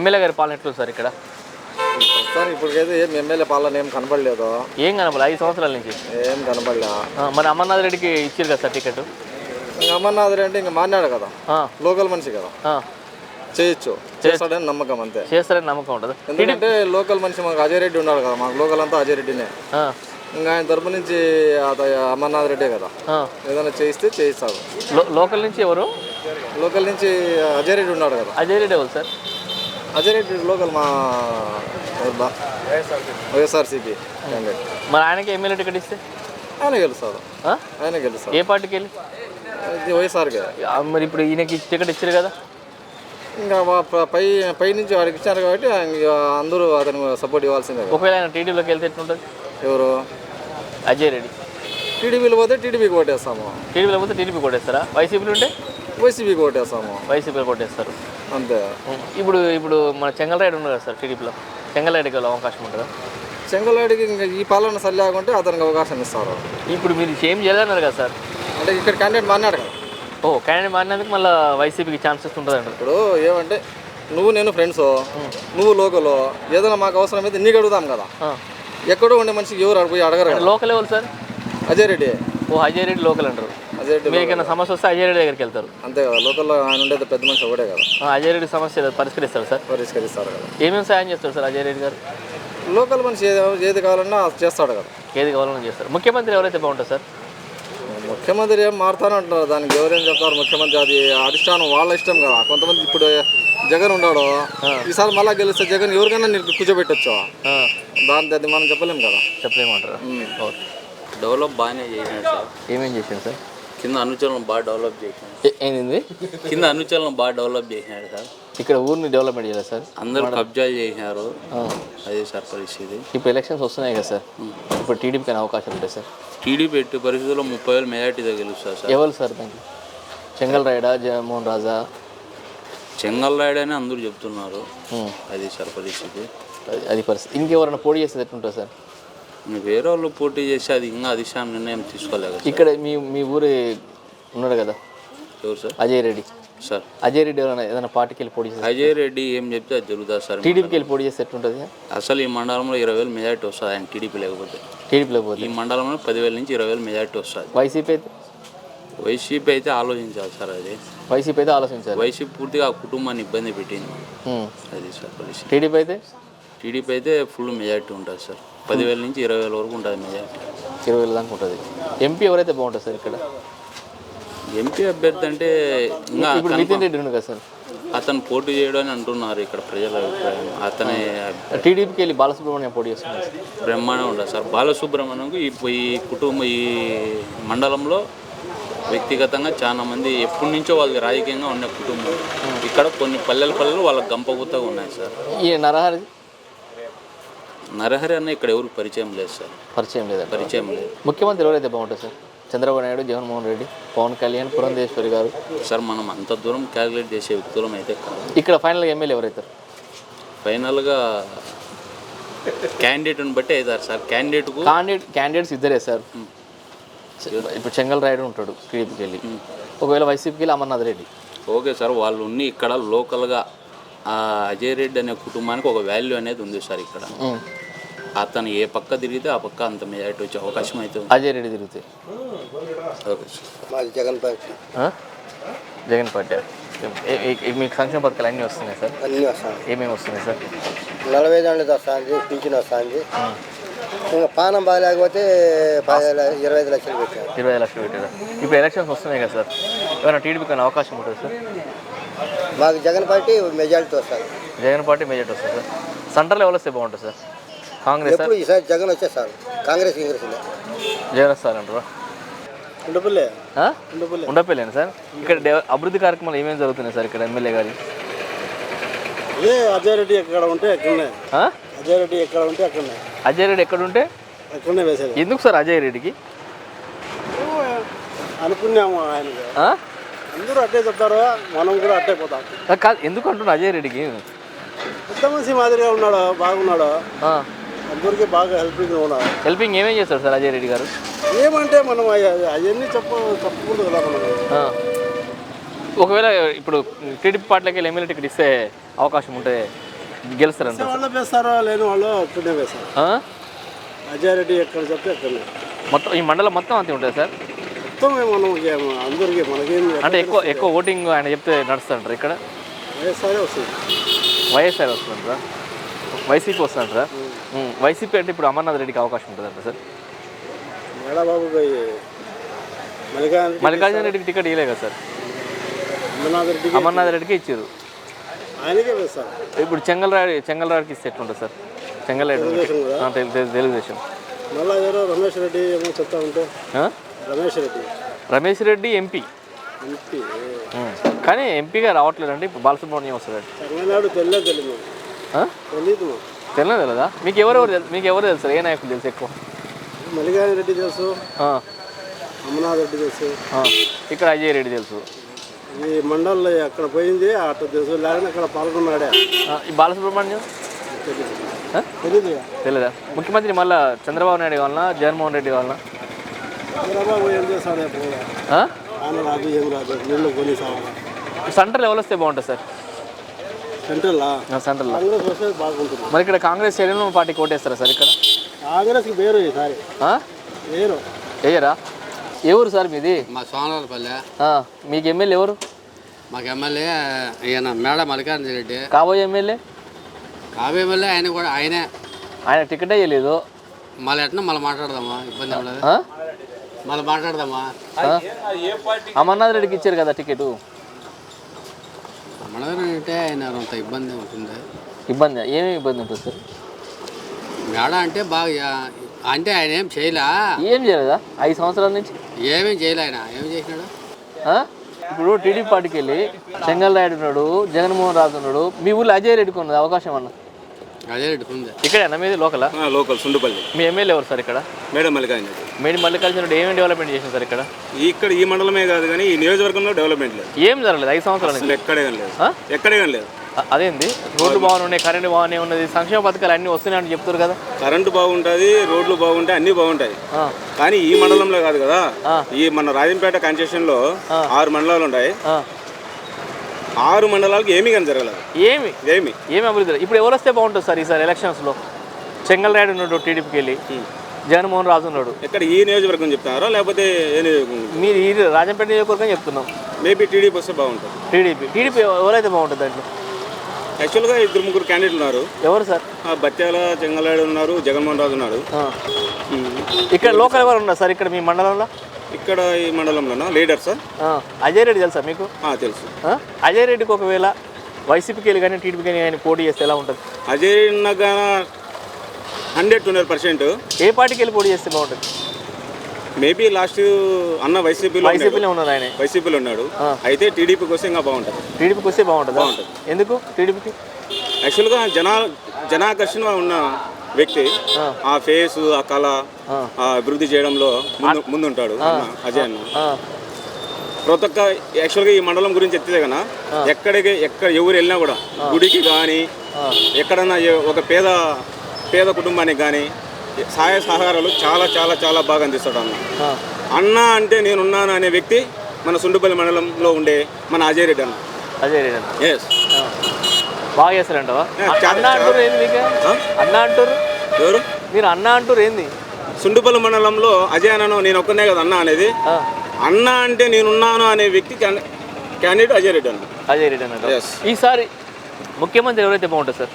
MLA గారి పాలన ఎట్లుంది సార్ ఇక్కడ? ప్రస్తుతానికి ఇప్పటికైతే ఏం ఎమ్మెల్యే పాలన ఏం కనపడలేదు. ఏం కనపడలేదు 5 సంవత్సరాల నుంచి ఏం కనపడలే. మరి అమర్నాథ్ రెడ్డికి ఇచ్చారు కదా సార్ టికెట్? ఇంకా అమర్నాథ్ రెడ్డి ఇంకా మాట్లాడు కదా, లోకల్ మనిషి కదా, చేయొచ్చు, చేస్తాడని నమ్మకం అంతే. చేస్తారని నమ్మకం ఉంటుంది. ఎందుకంటే లోకల్ మనిషి మాకు అజయ్ రెడ్డి ఉన్నాడు కదా, మాకు లోకల్ అంతా అజయ్ రెడ్డినే. ఇంకా ఆయన తరపు నుంచి అమర్నాథ్ రెడ్డే కదా, ఏదైనా చేయిస్తే చేయిస్తాడు. లోకల్ నుంచి ఎవరు? లోకల్ నుంచి అజయ్ రెడ్డి ఉన్నాడు కదా. అజయ్ రెడ్డి ఎవరు సార్? అజయ్ రెడ్డి లోకల్ మా వైఎస్ఆర్సీపీ క్యాండిడేట్. మరి ఆయనకి ఎమ్మెల్యే టికెట్ ఇస్తే ఆయన గెలుస్తాడు. ఆయన గెలుస్తాడు. ఏ పార్టీకి వెళ్ళి? వైఎస్ఆర్కే. మరి ఇప్పుడు ఈయనకి టికెట్ ఇచ్చారు కదా, ఇంకా పై నుంచి వాడికి ఇచ్చారు కాబట్టి అందరూ అతనికి సపోర్ట్ ఇవ్వాల్సిందే. ఒకవేళ ఆయన టీడీపీలోకి వెళ్తే ఎట్లుంటుంది? ఎవరు? అజయ్ రెడ్డి. టీడీపీలో పోతే టీడీపీకి ఓటేస్తాము. టీడీపీలో పోతే టీడీపీకి ఓటేస్తారా? వైసీపీలో ఉంటే వైసీపీకి ఓటేస్తాము. వైసీపీకి ఓటేస్తారు అంతే. ఇప్పుడు మన చెంగల్రాయుడు ఉన్నారు కదా సార్ టీడీపీలో, చెంగల్రాయుడికి అవకాశం ఉంటుందా? చెంగల్రాయుడికి ఇంకా ఈ పాలన సరిలేకుంటే అతనికి అవకాశం ఇస్తారు. ఇప్పుడు మీరు ఏం చేయాలన్నారు కదా సార్? అంటే ఇక్కడ క్యాండిడేట్ మారినాడు కదా. క్యాండిడేట్ మారినందుకు మళ్ళీ వైసీపీకి ఛాన్సెస్ ఉంటుందండి. ఇప్పుడు ఏమంటే నువ్వు నేను ఫ్రెండ్స్, నువ్వు లోకల్, ఏదైనా మాకు అవసరం అయితే నీకు అడుగుతాం కదా. ఎక్కడో ఉండే మనిషికి ఎవరు పోయి అడగరు. లోకల్ ఎవరు సార్? అజయ్ రెడ్డి. అజయ్ రెడ్డి లోకల్ అంటారు. అజయ్ రెడ్డి మీకైనా సమస్య వస్తే అజయ్ రెడ్డి దగ్గరికి వెళ్తారు. అంతే కదా, లోకల్లో ఆయన ఉండేది పెద్ద మనిషి ఒకటే కదా. అజయ్ రెడ్డి సమస్య పరిష్కరిస్తారు సార్? పరిష్కరిస్తారు కదా. ఏమేమి సాయం చేస్తారు సార్ అజయ్ రెడ్డి గారు? లోకల్ మనిషి ఏది కావాలన్నా చేస్తాడు కదా. ఏది కావాలన్నా చేస్తారు. ముఖ్యమంత్రి ఎవరైతే బాగుంటుంది సార్? ముఖ్యమంత్రి ఏం మారుతానే అంటున్నారు, దానికి ఎవరేం చెప్తారు. ముఖ్యమంత్రి అది అధిష్టానం వాళ్ళ ఇష్టం కదా. కొంతమంది ఇప్పుడు జగన్ ఉన్నాడు, ఈసారి మళ్ళీ గెలిస్తే జగన్ ఎవరికైనా కూర్చోబెట్టచ్చు. అది మనం చెప్పలేము కదా. చెప్పలేమంటారా? డెవలప్ బాగానే చేసినాడు సార్. ఏమేం చేశాడు సార్? కింద అనుచరులను బాగా డెవలప్ చేసినాడు. ఏంది? కింద అనుచరులను బాగా డెవలప్ చేసినాడు సార్. ఇక్కడ ఊరిని డెవలప్మెంట్ చేయాలి సార్. అందరూ కబ్జాలు చేసినారు, అదే సార్ పరిస్థితి. ఇప్పుడు ఎలక్షన్స్ వస్తున్నాయి కదా సార్, ఇప్పుడు టీడీపీకి అవకాశం ఉంటాయి సార్? టీడీపీ ఎట్టి పరిస్థితుల్లో 30,000 మెజార్టీతో గెలుస్తారు సార్. ఎవరు సార్ దానికి? చెంగల్రాయుడా, జగన్మోహన్ రాజా? చెంగల్రాయుడు అని అందరూ చెప్తున్నారు, అది సార్ పరిస్థితి. అది పరిస్థితి. ఇంకెవరైనా పోటీ చేస్తే ఎట్లుంటుంది సార్? వేరే వాళ్ళు పోటీ చేసి అది ఇంకా అధిష్టానం నిర్ణయం తీసుకోలేదు. ఇక్కడ మీ ఊరి ఉన్నాడు కదా, ఎవరు సార్? అజయ్ రెడ్డి సార్. అజయ్ రెడ్డి ఏదైనా పార్టీకి వెళ్ళి పోటీ చేస్తే? అజయ్ రెడ్డి ఏం చెప్తే అది జరుగుతుంది సార్. టీడీపీకి వెళ్ళి పోటీ చేస్తే ఎట్లుంటుంది? అసలు ఈ మండలంలో 20,000 మెజార్టీ వస్తుంది ఆయన టీడీపీ లేకపోతే. టీడీపీ లేకపోతే ఈ మండలంలో 10,000 నుంచి 20,000 మెజార్టీ వస్తుంది. వైసీపీ అయితే? వైసీపీ అయితే ఆలోచించాలి సార్. అది వైసీపీ అయితే ఆలోచించాలి. వైసీపీ పూర్తిగా ఆ కుటుంబాన్ని ఇబ్బంది పెట్టింది, అది సార్ పరిస్థితి. టీడీపీ అయితే? టీడీపీ అయితే ఫుల్ మెజార్టీ ఉంటుంది సార్. 10,000 నుంచి 20,000 వరకు ఉంటుంది మెజార్టీ. 20,000 దాకా ఉంటుంది. ఎంపీ ఎవరైతే బాగుంటుంది సార్ ఇక్కడ? ఎంపీ అభ్యర్థి అంటే ఇంకా ఇప్పుడు నితిన్ రెడ్డి ఉంది కదా సార్, అతను పోటీ చేయడం అని అంటున్నారు ఇక్కడ ప్రజల అభిప్రాయం. అతనే టీడీపీకి వెళ్ళి బాలసుబ్రహ్మణ్యం పోటీ చేస్తున్నారు. బ్రహ్మాండం ఉంటుంది సార్. బాలసుబ్రహ్మణ్యంకు ఈ కుటుంబం ఈ మండలంలో వ్యక్తిగతంగా చాలా మంది ఎప్పటి నుంచో వాళ్ళకి రాజకీయంగా ఉన్న కుటుంబం. ఇక్కడ కొన్ని పల్లెలు వాళ్ళకి గంపగుత్తగా ఉన్నాయి సార్. ఈ నరహరి అన్న ఇక్కడ ఎవరికి పరిచయం లేదు సార్. పరిచయం లేదు. ముఖ్యమంత్రి ఎవరైతే బాగుంటుంది సార్? చంద్రబాబు నాయుడు, జగన్మోహన్ రెడ్డి, పవన్ కళ్యాణ్, పురంధేశ్వరి గారు? సార్ మనం అంత దూరం క్యాలిక్యులేట్ చేసే వ్యక్తులం అయితే కాదు. ఇక్కడ ఫైనల్గా ఎమ్మెల్యే ఎవరైతారు? ఫైనల్గా క్యాండిడేట్ని బట్టి అవుతారు సార్. క్యాండిడేట్స్ ఇద్దరే సార్. ఇప్పుడు చెంగల్రాయుడు ఉంటాడు టీడీపీకి వెళ్ళి, ఒకవేళ వైసీపీకి వెళ్ళి అమర్నాథ్ రెడ్డి. ఓకే సార్, వాళ్ళు ఉన్ని ఇక్కడ లోకల్గా అజయ్ రెడ్డి అనే కుటుంబానికి ఒక వాల్యూ అనేది ఉంది సార్ ఇక్కడ. అతను ఏ పక్క తిరిగితే ఆ పక్క అంత మెజారిటీ వచ్చే అవకాశం అయితే ఉంది. అజయ్ రెడ్డి తిరిగితే? Okay sir. మాది జగన్ పార్టీ. జగన్ పార్టీ. మీకు సంక్షేమ పథకాలు అన్నీ వస్తున్నాయి సార్? అన్నీ వస్తాయి. ఏమేమి వస్తున్నాయి సార్? 45 ఏళ్ళది వస్తుంది, పింఛన్ వస్తుంది. ఇంకా పానం బాగాలేకపోతే 25 లక్షలు పెట్టారు. 25 లక్షలు పెట్టారా? ఇప్పుడు ఎలక్షన్స్ వస్తున్నాయి కదా సార్, ఏమైనా టీడీపీకి అవకాశం ఉంటుంది సార్? మాకు జగన్ పార్టీ మెజారిటీ వస్తుంది. జగన్ పార్టీ మెజారిటీ వస్తుంది సార్. సెంటర్లో ఎవరు వస్తే బాగుంటుంది సార్? కాంగ్రెస్? ఈసారి జగన్ వచ్చేస్తారు. కాంగ్రెస్ జగన్ వస్తారు అంటారా? ఉండపల్లేను సార్. ఇక్కడ అభివృద్ధి కార్యక్రమాలు ఏమేమి జరుగుతున్నాయి సార్ ఇక్కడ ఎమ్మెల్యే గారి? అజయ్ రెడ్డి ఎక్కడ ఉంటే అక్కడనే. అజయ్ రెడ్డి ఎక్కడ ఉంటే అక్కడనే. అజయ్ రెడ్డి ఎక్కడ ఉంటే అక్కడనే వేసేది. ఎందుకు సార్ అజయ్ రెడ్డికి? అనుకున్నాము ఆయనకి. అందరూ అట్టే చెప్తారు, మనం కూడా అట్టే పోతాం. కాదు, ఎందుకు అంటున్నా అజయ్ రెడ్డికి? పెద్ద మనిషి మాదిరిగా ఉన్నాడు, బాగున్నాడు, అందరికీ బాగా హెల్పింగ్ ఉన్నాడు. హెల్పింగ్ ఏమేం చేస్తాడు సార్ అజయ్ రెడ్డి గారు? ఏమంటే మనం అవన్నీ చెప్పుకుంటూ కదా మనం. ఒకవేళ ఇప్పుడు టీడీపీ పార్టీలకి ఎమ్మెల్యే టికెట్ ఇస్తే అవకాశం ఉంటే గెలుస్తారంట వాళ్ళు వేస్తారో లేని వాళ్ళు అక్కడనే వేస్తారు. అజయ్ రెడ్డి ఎక్కడ చెప్తే అక్కడనే. మొత్తం ఈ మండలం మొత్తం అంతే ఉంటుంది సార్. మొత్తం మనం అందరికీ మనకేం అంటే ఎక్కువ ఓటింగ్ ఆయన చెప్తే నడుస్తుంటారు ఇక్కడ. వైఎస్ఆర్ వస్తుంది. వైఎస్ఆర్ వస్తుంటారా, వైసీపీ వస్తుంటారా? వైసీపీ అంటే ఇప్పుడు అమర్నాథ్ రెడ్డికి అవకాశం ఉంటుందంట సార్. మేడబాబు మల్లికార్జున రెడ్డికి టికెట్ ఇవ్వలే కదా సార్. అమర్నాథ్ రెడ్డికి ఇచ్చారు. ఆయనకే వేస్తారు. ఇప్పుడు చెంగల్రాయుడికి ఇస్తే ఎట్లుంటుంది సార్? చెంగల్రాయుడు తెలుగుదేశం. మళ్ళీ ఎవరో రమేష్ రెడ్డి ఏమో చెప్తా ఉంటే. రమేష్ రెడ్డి ఎంపీ కానీ ఎంపీగా రావట్లేదండి. ఇప్పుడు బాలసుబ్రహ్మణ్యం వస్తుంది. తమిళనాడు తెలియదు. తెలియదా? మీకు ఎవరు తెలుసు? ఏ నాయకులు తెలుసు ఎక్కువ? మల్లికార్జున రెడ్డి తెలుసు, అమర్నాథ్ రెడ్డి తెలుసు, ఇక్కడ అజయ్ రెడ్డి తెలుసు. ఈ మండల్లో అక్కడ పోయింది అట్లా తెలుసు, లేకపోతే అక్కడ పాల్గొన్నాడే. ఈ బాలసుబ్రహ్మణ్యం తెలియదా? ముఖ్యమంత్రి మళ్ళీ చంద్రబాబు నాయుడు కావాలన్నా, జగన్మోహన్ రెడ్డి కావాలన్నా? చంద్రబాబు ఏం చేస్తాడే, ఆయన రాదు ఏం రాదు, నీళ్ళు కొని సావాలి. సెంట్రల్ ఎవరు వస్తే బాగుంటుంది సార్? సెంట్రల్ కాంగ్రెస్ వస్తే బాగుంటుంది. మరి ఇక్కడ కాంగ్రెస్ చేయడం పార్టీకి ఓటేస్తారా సార్? ఇక్కడ కాంగ్రెస్కి వేరు ఈసారి వేరు వేయరా? ఎవరు సార్ మీది? మా సోమవారపల్లె. మీకు ఎమ్మెల్యే ఎవరు? మాకు ఎమ్మెల్యే ఈయన మేడ మల్లికార్జున రెడ్డి. కాబోయే ఎమ్మెల్యే? కాబోయే ఎమ్మెల్యే ఆయన కూడా ఆయన టికెట్ అయ్యలేదు. మళ్ళీ ఎట్లా మళ్ళీ మాట్లాడదామా? ఇబ్బంది ఏం లేదు, మళ్ళీ మాట్లాడదామా? అమర్నాథ్ రెడ్డికి ఇచ్చారు కదా టికెట్. అమర్నాథ్ అంటే ఆయన అంత ఇబ్బంది ఉంటుంది. ఏమేమి ఇబ్బంది ఉంటుంది సార్? మేడ అంటే బాగా అంటే ఆయన ఏం చేయలే. ఏం చేయలేదా 5 సంవత్సరాల నుంచి? ఏమేం చేయలే. ఆయన ఏం చేసినాడు? ఇప్పుడు టీడీపీ పార్టీకి వెళ్ళి చెంగల్రాయుడు ఉన్నాడు, జగన్మోహన్ రాజు ఉన్నాడు. మీ ఊళ్ళో అజయ్ రెడ్డికి ఉన్నది అవకాశం అన్న? అజయ్ రెడ్డికి ఉంది. ఇక్కడేనా మీది? లోకల్ సుండుపల్లి. మీ ఎమ్మెల్యే ఎవరు సార్ ఇక్కడ? మేడం మల్లికార్జున రెడ్డి. ఏమేమి డెవలప్మెంట్ చేసింది సార్ ఇక్కడ? ఈ మండలమే కాదు కానీ ఈ నియోజకవర్గంలో డెవలప్మెంట్ లేదు. ఏం జరగలేదు 5 సంవత్సరాల నుంచి? ఎక్కడే లేదు. అదేంది? రోడ్లు బాగున్నాయి, కరెంటు బాగానే ఉన్నది, సంక్షేమ పథకాలు అన్నీ వస్తున్నాయని చెప్తారు కదా. కరెంటు బాగుంటుంది, రోడ్లు బాగుంటాయి, అన్ని బాగుంటాయి. కానీ ఈ మండలంలో కాదు కదా. ఈ మన రాజంపేట కన్స్టిట్యూషన్ లో 6 మండలాలు ఉంటాయి. 6 మండలాలకు ఏమీ కానీ జరగలేదు. ఏమి అభివృద్ధి? ఇప్పుడు ఎవరు వస్తే బాగుంటుంది సార్ ఈసారి ఎలక్షన్స్లో? చెంగల్రాయుడు ఉన్నాడు టీడీపీకి వెళ్ళి, జగన్మోహన్ రాజు ఉన్నాడు. ఎక్కడ ఈ నియోజకవర్గం చెప్తున్నారా లేకపోతే మీరు ఈ రాజంపేట నియోజకవర్గం చెప్తున్నాం. మేబీ టీడీపీ వస్తే బాగుంటుంది. టీడీపీ ఎవరైతే బాగుంటుంది దాంట్లో? యాక్చువల్గా 2-3 క్యాండిడేట్లు ఉన్నారు. ఎవరు సార్? బత్యాల చెంగల్రాయుడు ఉన్నారు, జగన్మోహన్ రాజు ఉన్నాడు. ఇక్కడ లోకల్ ఎవరు ఉన్నారు సార్ ఇక్కడ మీ మండలంలో? ఇక్కడ ఈ మండలంలోనా లీడర్ సార్? అజయ్ రెడ్డి తెలుసా మీకు? తెలుసు. అజయ్ రెడ్డికి ఒకవేళ వైసీపీకి వెళ్ళి కానీ టీడీపీకి కానీ పోటీ చేస్తే ఎలా ఉంటుంది? అజయ్ 100-200%. ఏ పార్టీకి వెళ్ళి పోటీ చేస్తే బాగుంటుంది? మేబీ లాస్ట్ అన్న వైసీపీలో ఉన్నాడు. ఆయన వైసీపీలో ఉన్నాడు. అయితే టీడీపీకి వస్తే ఇంకా బాగుంటుంది. టీడీపీకి వస్తే బాగుంటుంది. ఎందుకు టీడీపీకి? యాక్చువల్గా జనాకర్షణ ఉన్న వ్యక్తి, ఆ ఫేస్, ఆ కళ, ఆ అభివృద్ధి చేయడంలో ముందుంటాడు అజయ్ అన్న. ప్రతి ఒక్క యాక్చువల్గా ఈ మండలం గురించి ఎత్తితే కన్నా ఎక్కడ ఎవరు వెళ్ళినా కూడా గుడికి కానీ ఎక్కడన్నా ఒక పేద కుటుంబానికి కానీ సహాయ సహకారాలు చాలా చాలా చాలా బాగా అందిస్తాడు అన్న అంటే నేనున్నాను అనే వ్యక్తి మన సుండుపల్లి మండలంలో ఉండే మన అజయ్ రెడ్డి అన్న. ఎస్, బాగా చేస్తారంటవా? అన్న అంటారు ఏంది మీకు? అన్న అంటారు ఎవరు? మీరు అన్న అంటారు ఏంది? సుండుపల్లి మండలంలో అజయ్ అన్నను నేను ఒక్కనే కదా అన్న అనేది. అన్న అంటే నేనున్నాను అనే వ్యక్తి క్యాండిడేట్ అజయ్ రెడ్డి అన్న. ఈసారి ముఖ్యమంత్రి ఎవరైతే బాగుంటుంది సార్?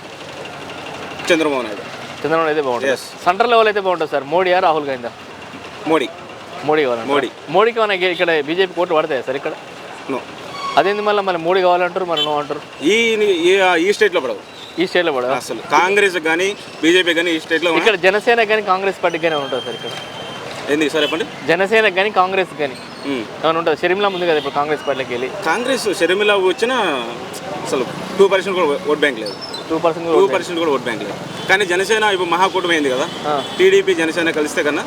చంద్రబాబు నాయుడు అయితే బాగుంటుంది. సెంట్రల్ లెవెల్ అయితే బాగుంటుంది సార్? మోడీయా రాహుల్ గాంధీ? మోడీ కావాలండి. మోడీకి మన ఇక్కడ బీజేపీ కోట్లు పడతాయి సార్ ఇక్కడ? అదేంది మళ్ళీ మోడీ కావాలంటారు, మరి నో అంటారు? ఈ స్టేట్లో పడవు. ఈ స్టేట్లో పడవు అసలు. కాంగ్రెస్ కానీ బీజేపీ కానీ ఈ స్టేట్లో. ఇక్కడ జనసేన కానీ కాంగ్రెస్ పార్టీకి కానీ ఉంటుంది సార్ ఇక్కడ? ఏంది సార్ చెప్పండి? జనసేన కానీ కాంగ్రెస్ కానీ ఏమైనా ఉంటుంది? షర్మిలా ఉంది కదా ఇప్పుడు కాంగ్రెస్ పార్టీకి వెళ్ళి. కాంగ్రెస్ షర్మిలా వచ్చిన అసలు 2% కూడా ఓట్ బ్యాంక్ లేదు. 2% కూడా ఓట్ బ్యాంక్ లేదు. కానీ జనసేన ఇప్పుడు మహాకూటమి అయింది కదా, టీడీపీ జనసేన కలిస్తే కన్నా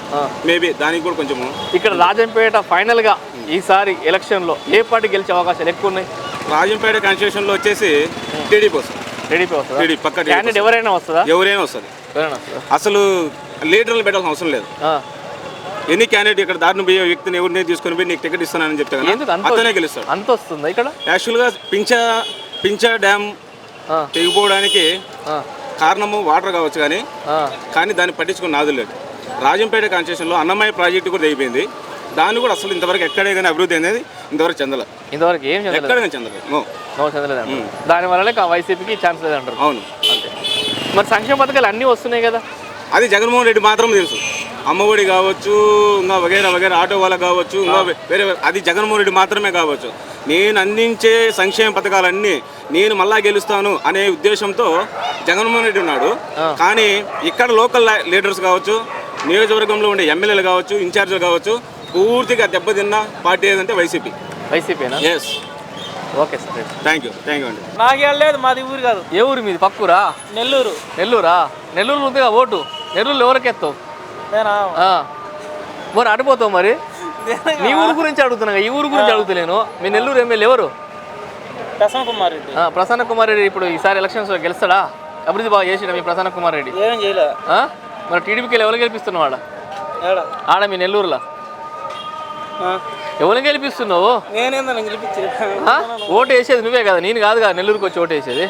మేబీ దానికి కూడా కొంచెము. ఇక్కడ రాజంపేట ఫైనల్ గా ఈసారి ఎలక్షన్ లో ఏ పార్టీ గెలిచే అవకాశాలు ఎక్కువ ఉన్నాయి? రాజంపేట కాన్స్టిట్యూషన్ లో వచ్చేసి టీడీపీ వస్తుంది. టీడీపీ పక్క క్యాండిడేట్ ఎవరైనా వస్తుందా? ఎవరైనా వస్తుంది. అసలు లీడర్లు పెట్టాల్సిన అవసరం లేదు. ఎన్ని క్యాండిడేట్ ఇక్కడ దారిని పోయే వ్యక్తిని ఎవరిని తీసుకొని పోయి నీకు టికెట్ ఇస్తానని చెప్తే అతనే గెలుస్తాడు. అంత వస్తుంది ఇక్కడ. యాక్చువల్గా పించా డ్యామ్ తెగిపోవడానికి కారణము వాటర్ కావచ్చు కానీ దాన్ని పట్టించుకుని నాదు లేదు. రాజంపేట కాన్స్టిట్యూషన్లో అన్నమయ్య ప్రాజెక్టు కూడా అయిపోయింది. దాన్ని కూడా అసలు ఇంతవరకు ఎక్కడే కానీ అభివృద్ధి అనేది ఇంతవరకు చెందలేదు. ఇంతవరకు ఏం ఎక్కడ కానీ చెందలేదు. చెందలేదు. దానివల్లనే వైసీపీకి ఛాన్స్ లేదంటారు. అవును. అంతే. మరి సంక్షేమ పథకాలు అన్నీ వస్తున్నాయి కదా, అది జగన్మోహన్ రెడ్డి మాత్రం తెలుసు. అమ్మఒడి కావచ్చు, ఇంకా వగేరా ఆటో వాళ్ళకి కావచ్చు, ఇంకా వేరే అది జగన్మోహన్ రెడ్డి మాత్రమే కావచ్చు. నేను అందించే సంక్షేమ పథకాలన్నీ నేను మళ్ళా గెలుస్తాను అనే ఉద్దేశంతో జగన్మోహన్ రెడ్డి ఉన్నాడు. కానీ ఇక్కడ లోకల్ లీడర్స్ కావచ్చు, నియోజకవర్గంలో ఉండే ఎమ్మెల్యేలు కావచ్చు, ఇన్ఛార్జీలు కావచ్చు, పూర్తిగా దెబ్బతిన్న పార్టీ ఏదంటే వైసీపీనా? Yes. Okay sir, thank you అండి. నాకేం లేదు, మాది ఊరు కాదు. ఏ ఊరు మీది? పక్కూరా? నెల్లూరా? నెల్లూరు ఉందిగా ఓటు. నెల్లూరులో ఎవరికి ఎత్తావు? మరి అడిపోతావు. మరి నీ ఊరు గురించి అడుగుతున్నా, ఈ ఊరు గురించి అడుగుతలేను. మీ నెల్లూరు ఎమ్మెల్యే ఎవరు? ప్రసన్న కుమార్ రెడ్డి. ఇప్పుడు ఈసారి ఎలక్షన్స్ గెలుస్తాడా? అభివృద్ధి బాగా చేసినా మీ ప్రసన్న కుమార్ రెడ్డి? ఏం చేయలే. మరి టీడీపీకి ఎవరు గెలిపిస్తున్నావు ఆడ మీ నెల్లూరులో? ఎవరిని గెలిపిస్తున్నావు? ఓటు వేసేది నువ్వే కదా, నేను కాదు కదా నెల్లూరుకి వచ్చి ఓటు వేసేది.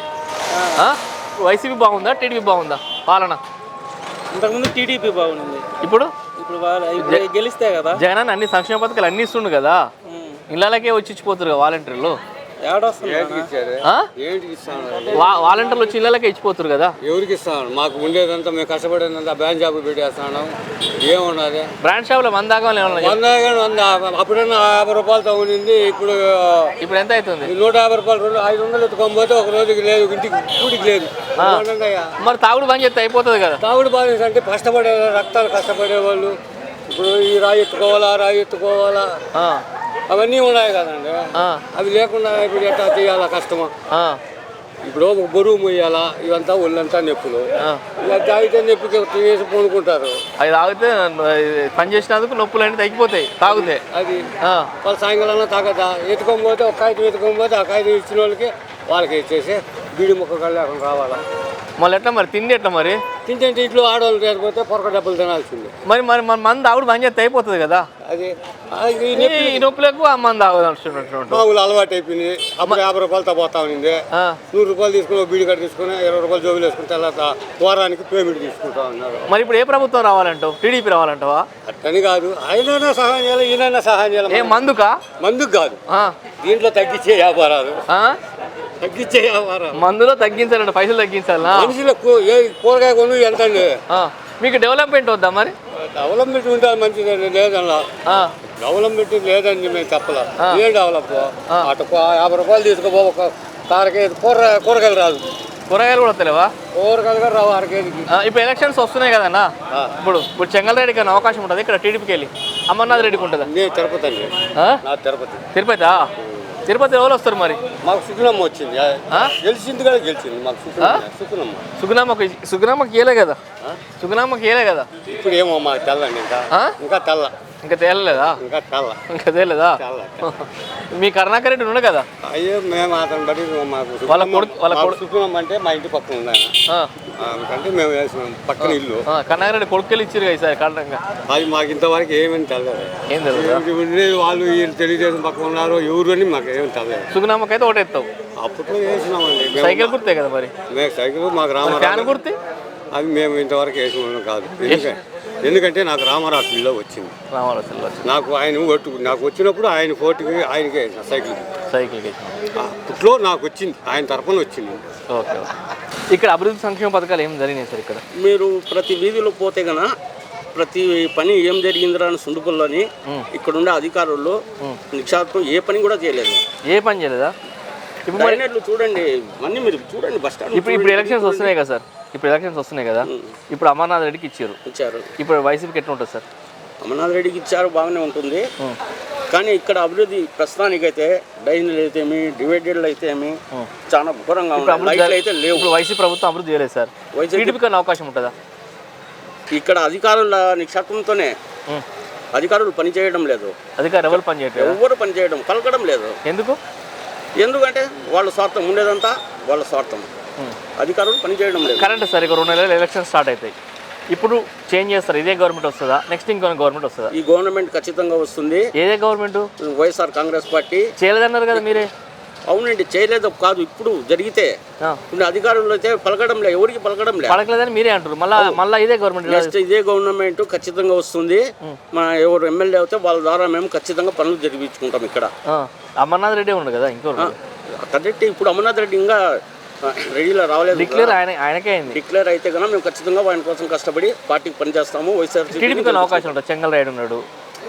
వైసీపీ బాగుందా, టీడీపీ బాగుందా పాలన? ఇంతకుముందు టీడీపీ బాగుంది. ఇప్పుడు గెలిస్తే కదా జగన్ అన్ని సంక్షేమ పథకాలు అన్ని ఇస్తుండు కదా, ఇళ్ళకే వచ్చి ఇచ్చిపోతారు కదా వాలంటీర్లు. వాలంటీర్లు వచ్చి ఇళ్ళకే ఇచ్చిపోతారు కదా. ఎవరికి ఇస్తాను? మాకు ఉండేదంతా మేము కష్టపడేదంతా బ్రాంచ్ షాప్ పెట్టేస్తాను. ఏమున్నది బ్రాంచ్ షాప్ లో 100 అప్పుడన్నా 50 రూపాయలతో ఉండింది. ఇప్పుడు ఎంత అవుతుంది? 150 రూపాయలు 500 ఎత్తుకోకపోతే ఒక రోజుకి లేదు, ఇంటికి కూడికి లేదు. మరి తాగుడు బంద్ చేస్తే అయిపోతుంది కదా. తాగుడు బాగా అంటే కష్టపడే రక్తాలు కష్టపడే వాళ్ళు ఇప్పుడు ఈ రాయి ఎత్తుకోవాలా అవన్నీ ఉన్నాయి కదండి. అవి లేకుండా ఇప్పుడు ఎట్లా చేయాలా కష్టమా? ఇప్పుడు బరువు మొయ్యాలా, ఇవంతా ఒళ్ళంతా నొప్పులు. ఇలా తాగితే నొప్పికి తినేసి పొనుకుంటారు. అది తాగితే పని చేసినందుకు నొప్పులు అన్నీ తగ్గిపోతాయి తాగితే. అది వాళ్ళు సాయంకాలం తాగదా ఎత్తుకోకపోతే ఒక కాగితం ఎత్తుకోకపోతే ఆ కాగితం ఇచ్చిన వాళ్ళకి ఇచ్చేసి బీడి ముక్క లేకుండా రావాలా. మళ్ళీ ఎట్లా మరి తిండి ఎట్లా? మరి తింటే ఇంట్లో ఆడవాళ్ళు లేకపోతే పొరక డబ్బులు తినాల్సింది. మరి మన మంది ఆవిడ బంద్ చేస్తే అయిపోతుంది కదా. అది ఈ నొప్పులకు ఆ మంది ఆగుతున్నట్టు మామూలు అలవాటు అయిపోయింది. అప్పుడు 50 రూపాయలతో పోతా ఉంది. 100 రూపాయలు తీసుకుని బీడి కట్ట తీసుకుని 20 రూపాయలు జోబులు వేసుకుని తర్వాత వారానికి పేమెంట్ తీసుకుంటా ఉన్నారు. మరి ఇప్పుడు ఏ ప్రభుత్వం రావాలంటావు? టీడీపీ రావాలంటావా? అట్టని కాదు, ఆయనైనా సహాయం చేయాలి, ఈయనైనా సహాయం చేయాలి. ఏ మందుకు కాదు, దీంట్లో తగ్గించే వ్యాపారాలు తగ్గించే వ్యాపారం. మందులో తగ్గించాలంటే పైసలు తగ్గించాలా? మనుషులకు కూరగాయ కొను ఎంత అండి. మీకు డెవలప్మెంట్ వద్దా? మరి డెవలప్మెంట్ ఉంటే మంచిదండి. లేదన్నా డెవలప్మెంట్ లేదండి మేము చెప్పలే. ఏం డెవలప్? అటు 50 రూపాయలు తీసుకోబో ఒక అరకేజీ కూరగాయలు రాదు. కూరగాయలు కూడా వస్తలేవా? కూరగాయలు కూడా రావు అరకేజీకి. ఇప్పుడు ఎలక్షన్స్ వస్తున్నాయి కదన్నా. ఇప్పుడు చెంగల్రెడ్డికి అనే అవకాశం ఉంటుంది ఇక్కడ టీడీపీకి వెళ్ళి, అమర్నాథ్ రెడ్డికి ఉంటుందా? నేను తిరుపతి అండి. తిరుపతి తిరుపతి ఎవరు వస్తారు? మరి మాకు సుగుణమ్మ వచ్చింది, గెలిచింది కదా. గెలిచింది మాకు సుగుణమ్మకి ఇయలే కదా. ఇప్పుడు ఏమో మాకు తెల్లండి. ఇంకా తేలలేదా? ఇంకా తేలేదా? మీ కరుణాకర్ రెడ్డి ఉండే కదా. అయ్యో మేము అతను బట్టి మాకు సుగుణమ్మ అంటే మా ఇంటి పక్కన ఉన్నాయి. అంటే మేము వేసినాం పక్కన ఇల్లు. కరుణాకర్ రెడ్డి కొడుకెళ్ళి ఇచ్చారు ఈసారి కారణంగా. అది మాకు ఇంతవరకు ఏమని తెలియదు. వాళ్ళు తెలుగుదేశం పక్కన ఉన్నారు ఎవరు అని మాకు ఏమి తెలియదు. సుగుణమ్మకి అయితే ఒకటి ఎత్తావు. అప్పట్లో వేసినామండి. సైకిల్ గుర్తే కదా. మరి మేము సైకిల్ మాకు రామారావు గుర్తి అది మేము ఇంతవరకు వేసిన కాదు. ఎందుకంటే నాకు రామారావు ఫీల్డ్లో వచ్చింది. నాకు ఆయన ఓటు నాకు వచ్చినప్పుడు ఆయన పోటీకి ఆయనకే వేసిన సైకిల్ అప్పట్లో నాకు వచ్చింది, ఆయన తరఫున వచ్చింది. ఓకే. ఇక్కడ అభివృద్ధి సంక్షేమ పథకాలు ఏం జరిగినాయి సార్? ఇక్కడ మీరు ప్రతి వీధిలో పోతే గన ప్రతి పని ఏం జరిగిందిరా అని సుండుకుల్లోని ఇక్కడ ఉండే అధికారులు నిక్షార్థం ఏ పని కూడా చేయలేదు. ఏ పని చేయలేదా? ఇప్పుడు చూడండి, అన్నీ మీరు చూడండి బస్ స్టాండ్. ఇప్పుడు ఎలక్షన్స్ వస్తున్నాయి కదా సార్. ఇప్పుడు అమర్నాథ్ రెడ్డికి ఇచ్చారు. ఇప్పుడు వైసీపీకి ఎట్లా ఉంటుంది సార్? అమర్నాథ్ రెడ్డికి ఇచ్చారు, బాగానే ఉంటుంది. కానీ ఇక్కడ అభివృద్ధి ప్రస్తుతానికైతే డైనీలు అయితే డివైడెడ్లు అయితే చాలా ఘోరంగా అయితే లేవు. ఇప్పుడు వైసీపీ ప్రభుత్వం అభివృద్ధి చేయలేదు సార్. టీడీపీకి అవకాశం ఉంటుందా? ఇక్కడ అధికారుల నిక్షేపంతోనే అధికారులు పనిచేయడం లేదు. ఎవరు పనిచేయడం కలకడం లేదు. ఎందుకంటే వాళ్ళ స్వార్థం ఉండేదంతా వాళ్ళ స్వార్థం. అధికారులు పనిచేయడం లేదు. కరెంట్ సార్, ఇక 2 నెలలు ఎలక్షన్ స్టార్ట్ అవుతాయి. ఇప్పుడు చేంజ్ చేస్తారు. ఇదే గవర్నమెంట్ వస్తుందా? నెక్స్ట్ ఇంకొక గవర్నమెంట్ వస్తుందా? ఈ గవర్నమెంట్ ఖచ్చితంగా వస్తుంది. ఏదే గవర్నమెంట్? వైఎస్ఆర్ కాంగ్రెస్ పార్టీ చేయలేదన్నారు కదా మీరే. అవునండి, చేయలేదు కాదు. ఇప్పుడు జరిగితే ఇప్పుడు అధికారులు అయితే పలకడంలే, ఎవరికి పలకడంలే. పలకలేదని మీరే అంటారు. మళ్ళీ ఇదే గవర్నమెంట్ నెక్స్ట్ ఇదే గవర్నమెంట్ ఖచ్చితంగా వస్తుంది. మన ఎవరు ఎమ్మెల్యే అయితే వాళ్ళ ద్వారా మేము ఖచ్చితంగా పనులు జరిపించుకుంటాం. ఇక్కడ అమర్నాథ్ రెడ్డి ఉండదు కదా ఇంకో కరెక్ట్. ఇప్పుడు అమర్నాథ్ రెడ్డి ఇంకా రెడీలో రాలేదు. ఆయనకే అయింది. డిక్లేర్ అయితే కన్నా మేము ఖచ్చితంగా ఆయన కోసం కష్టపడి పార్టీకి పనిచేస్తాము. వైఎస్ఆర్సీపీ అవకాశం ఉంటుంది. చెంగల్ రాయుడు ఉన్నాడు,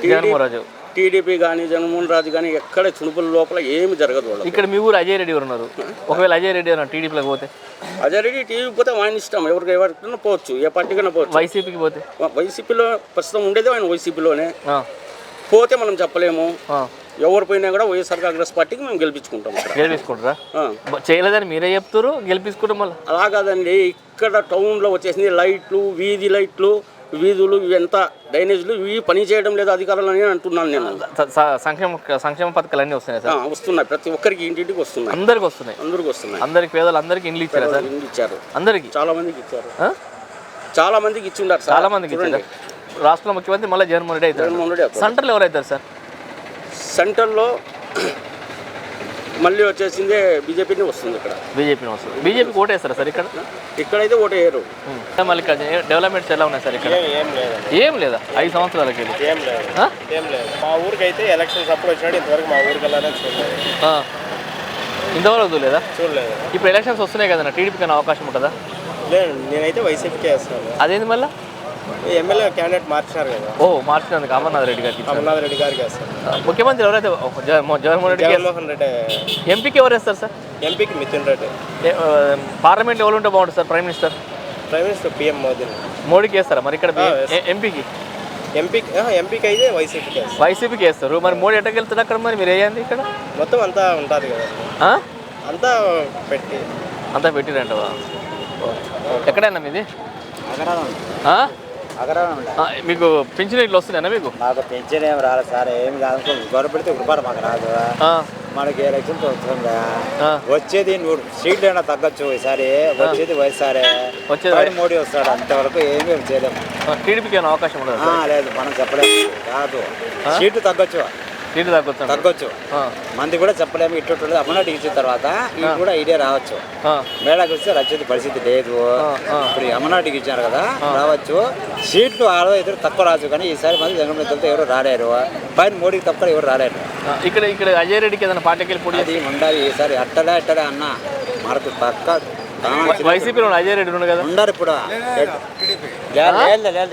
జగన్మోహన్ రాజు, టీడీపీ కానీ జగన్మోహన్ రాజు కానీ ఎక్కడ చునుపుల లోపల ఏమి జరగదు. వాళ్ళు ఇక్కడ మీ ఊరు అజయ్ రెడ్డి ఉన్నారు. ఒకవేళ అజయ్ రెడ్డి టీడీపీలోకి పోతే, అజయ్ రెడ్డి టీడీపీ పోతే ఆయన ఇష్టం, ఎవరికైనా పోవచ్చు, ఏ పార్టీకైనా పోవచ్చు. వైసీపీకి పోతే, వైసీపీలో ప్రస్తుతం ఉండేది ఆయన వైసీపీలోనే. పోతే మనం చెప్పలేము. ఎవరు పోయినా కూడా వైఎస్ఆర్ కాంగ్రెస్ పార్టీకి మేము గెలిపించుకుంటాం. గెలిపించుకుంటారా? చేయలేదని మీరే చెప్తారు, గెలిపించుకుంటాం. మళ్ళీ అలా కాదండి, ఇక్కడ టౌన్లో వచ్చేసింది లైట్లు, వీధి లైట్లు, వీధులు ఇవంతా డ్రైనేజ్లు ఇవి పని చేయడం లేదు అధికారులు అని అంటున్నాను నేను. సంక్షేమ పథకాలు అన్నీ వస్తున్నాయి సార్? వస్తున్నాయి, ప్రతి ఒక్కరికి ఇంటింటికి వస్తున్నాయి. అందరికి వస్తున్నాయి. అందరికి పేదలు అందరికి ఇండ్లు ఇచ్చారు సార్? ఇండ్లు ఇచ్చారు అందరికి, చాలా మందికి ఇచ్చారు. చాలా మందికి ఇచ్చిండారు, చాలా మందికి ఇచ్చారు. రాష్ట్ర ముఖ్యమంత్రి మళ్ళీ జగన్మోహన్ రెడ్డి అవుతారు. సెంటర్లో ఎవరు అవుతారు సార్? సెంటర్లో మళ్ళీ వచ్చేసిందే బీజేపీని వస్తుంది. ఇక్కడ బీజేపీని వస్తుంది. బీజేపీకి ఓటేస్తారా సార్? ఇక్కడైతే ఓటు వేయరు. మళ్ళీ ఇక్కడ డెవలప్మెంట్స్ ఎలా ఉన్నాయి సార్? ఇక్కడ ఏం లేదా? 5 సంవత్సరాలకి ఏం లేదు. మా ఊరికి అయితే ఎలక్షన్స్ అప్పుడు వచ్చినాడు, ఇంతవరకు మా ఊరికి వెళ్ళాలని చూడలేదు. ఇంతవరకు చూడలేదా? చూడలేదు. ఇప్పుడు ఎలక్షన్స్ వస్తున్నాయి కదన్నా, టీడీపీకి అవకాశం ఉంటుందా? లేదు, నేనైతే వైసీపీకే వేస్తాను. అదేంది మళ్ళీ? ఎమ్మెల్యే క్యాండిడేట్ మార్చినారు కదా. మార్చినందుకు అమర్నాథ్ రెడ్డి గారికి వేస్తారు. ముఖ్యమంత్రి ఎవరైతే? జగన్మోహన్ రెడ్డి. ఎంపీకి ఎవరు వేస్తారు సార్? ఎంపీకి మిథున్ రెడ్డి. పార్లమెంట్ ఎవరు ఉంటే బాగుంటుంది సార్? ప్రైమ్ మినిస్టర్ పిఎం మోడీకి వేస్తారా? మరి ఇక్కడ ఎంపీకి అయితే వైసీపీకి వేస్తారు. మరి మోడీ ఎట్టకి వెళ్తాడు అక్కడ? మరి మీరు వేయండి. ఇక్కడ మొత్తం అంతా ఉంటుంది కదా, అంతా పెట్టిరంటవా? ఎక్కడైనా మీది? మీకు పింఛన్ ఇట్లా వస్తుందన్నా? మీకు మాకు పింఛన్ ఏమి రాలేదు సార్. ఏమి కాదు, గవర్నమెంట్ రూపాయలు మాకు రాదు. మనకి ఎలక్షన్స్ వస్తుందా, వచ్చేది 100 సీట్లు అయినా తగ్గచ్చు. ఈసారి వచ్చేది వైఎస్ఆర్ఏ, మోడీ వస్తాడు. అంతవరకు ఏమీ చేయలేము. టీడీపీకి అవకాశం ఉండదు? లేదు, మనం చెప్పలేము. కాదు, సీట్లు తగ్గచ్చు. తగ్గొచ్చు. మంది కూడా చెప్పలేము. ఇటు అమౌంట్ ఇచ్చిన తర్వాత ఇది కూడా ఐడియా రావచ్చు. మేళాకి వస్తే వచ్చేది పరిస్థితి లేదు. ఇప్పుడు అమౌంట్కి ఇచ్చారు కదా, రావచ్చు. సీట్లు ఆడో ఇద్దరు తక్కువ రావచ్చు. కానీ ఈసారి మళ్ళీ జగన్మోహన్ ఎవరు రాలేరు. పైన మోడీకి తప్ప ఎవరు రాలేరు. ఇక్కడ అజయ్ రెడ్డికి ఏదైనా పార్టీకి వెళ్ళి ఉండాలి. ఈసారి అట్టలే అన్న మనకు పక్క వైసీపీలో అజయ్ రెడ్డి ఉన్నాడు కదా, ఉన్నారు ఇప్పుడు.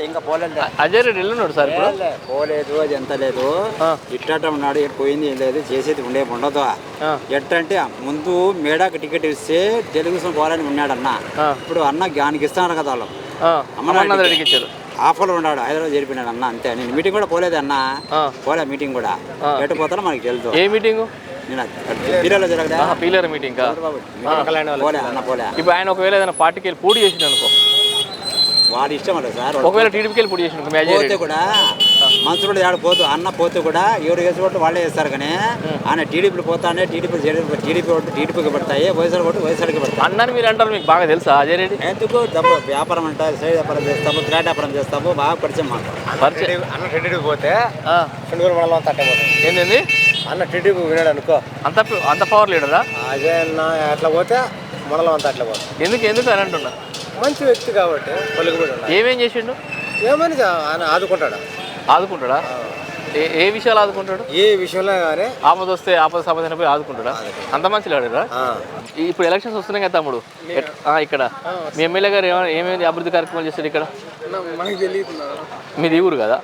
ఇంకా పోలేదు. అజయ్ రెడ్డి వెళ్ళున్నాడు సార్? పోలేదు, అది ఎంత లేదు. ఇట్ట ఉన్నాడు, పోయింది ఏం లేదు, చేసేది ఉండదు. ఎట్టంటే ముందు మేడాకి టికెట్ ఇస్తే తెలుగుదేశం పోవాలని ఉన్నాడు అన్న. ఇప్పుడు అన్న జ్ఞానికి ఇస్తున్నారు కదా వాళ్ళు. అమర్నాథ్ రెడ్డికి ఇచ్చారు. ఆఫర్లో ఉన్నాడు, హైదరాబాద్ జరిపినాడు అన్న. అంతే. నేను మీటింగ్ కూడా పోలేదు అన్న. పోలే మీటింగ్ కూడా. ఎటు పోతానో మనకి తెలుసు. ఏ మీటింగ్? Peeler meeting. ఇప్పుడు ఆయన ఒకవేళ ఏదైనా పార్టీకి వెళ్ళి పోటీ చేసింది అనుకో, వాడి ఇష్టం అంట సార్. ఒకవేళ టీడీపీకి వెళ్ళి పోటీ చేసిన కూడా మంత్రులు ఆడ పోతూ అన్న పోతూ కూడా ఎవరు వేసి ఓట్లు వాళ్ళే వేస్తారు. కానీ ఆయన టీడీపీలు పోతానే టీడీపీ ఓట్లు టీడీపీకి పడతాయి, వైఎస్ఆర్ ఓట్లు వైఎస్ఆర్కి పడతాయి అన్నాను మీరు అంటారు. మీకు బాగా తెలుసా అజయ్ రెడ్డి? ఎందుకు వ్యాపారం అంటే సైడ్ వ్యాపారం చేస్తాము, గ్రాట్ వ్యాపారం చేస్తాము, బాగా పరిచయం మాకు. అన్న టీడీపీ పోతే మండలం అంతా అట్టపోతాయి. ఏంటండి అన్న టీడీపీ వినాడు అనుకో, అంత పవర్ లీడరా అజయ్ అన్న? అట్లా పోతే మండలం అంతా అట్లా పోతాం. ఎందుకు అని అంటున్నా? మంచి వ్యక్తి కాబట్టి పలుకుబడి. ఏమేం చేసిండు? ఏమని ఆయన ఆదుకుంటాడా? ఏ విషయాలు ఆదుకుంటాడు? ఏ విషయంలో కానీ ఆపద వస్తే ఆపద సమస్య పోయి ఆదుకుంటాడా? అంత మంచి లేడరా? ఇప్పుడు ఎలక్షన్స్ వస్తున్నాయి కదా తమ్ముడు, ఇక్కడ మీ ఎమ్మెల్యే గారు ఏమేమి అభివృద్ధి కార్యక్రమాలు చేస్తారు ఇక్కడ? మనకి తెలియదు. మీది ఊరు కదా?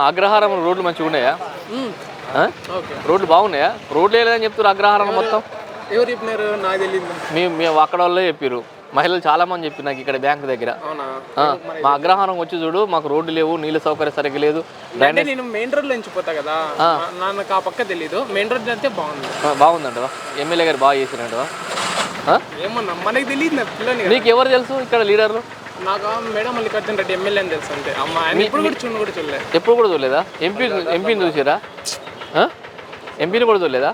అగ్రహారం రోడ్లు మంచిగా ఉన్నాయా? రోడ్లు బాగున్నాయా? రోడ్లు లేదని చెప్తారు. అగ్రహారం మొత్తం ఎవరు చెప్పినారు? నాకు తెలియదు. మేము అక్కడ వాళ్ళే చెప్పారు. మహిళలు చాలా మంది చెప్పి నాకు ఇక్కడ బ్యాంక్ దగ్గర. మా అగ్రహారం వచ్చి చూడు, మాకు రోడ్డు లేవు, నీళ్ళ సౌకర్యం సరిగ్గా లేదు. నేను మెయిన్ రోడ్ నుంచి పోతా కదా, నాకు ఆ పక్క తెలీదు. మెయిన్ రోడ్ అయితే బాగుందంటవా? ఎమ్మెల్యే గారు బాగా చేసినట్టువా? ఏమన్నా మనకి తెలియదు. పిల్లని నీకు ఎవరు తెలుసు ఇక్కడ లీడర్లు? నాకు మేడం మల్లికార్జున రెడ్డి ఎమ్మెల్యే అని తెలుసు. అంతే. ఎప్పుడు కూడా చూడలేదు. ఎప్పుడు కూడా చూడలేదా? ఎంపీని చూసారా? ఎంపీని కూడా చూడలేదా?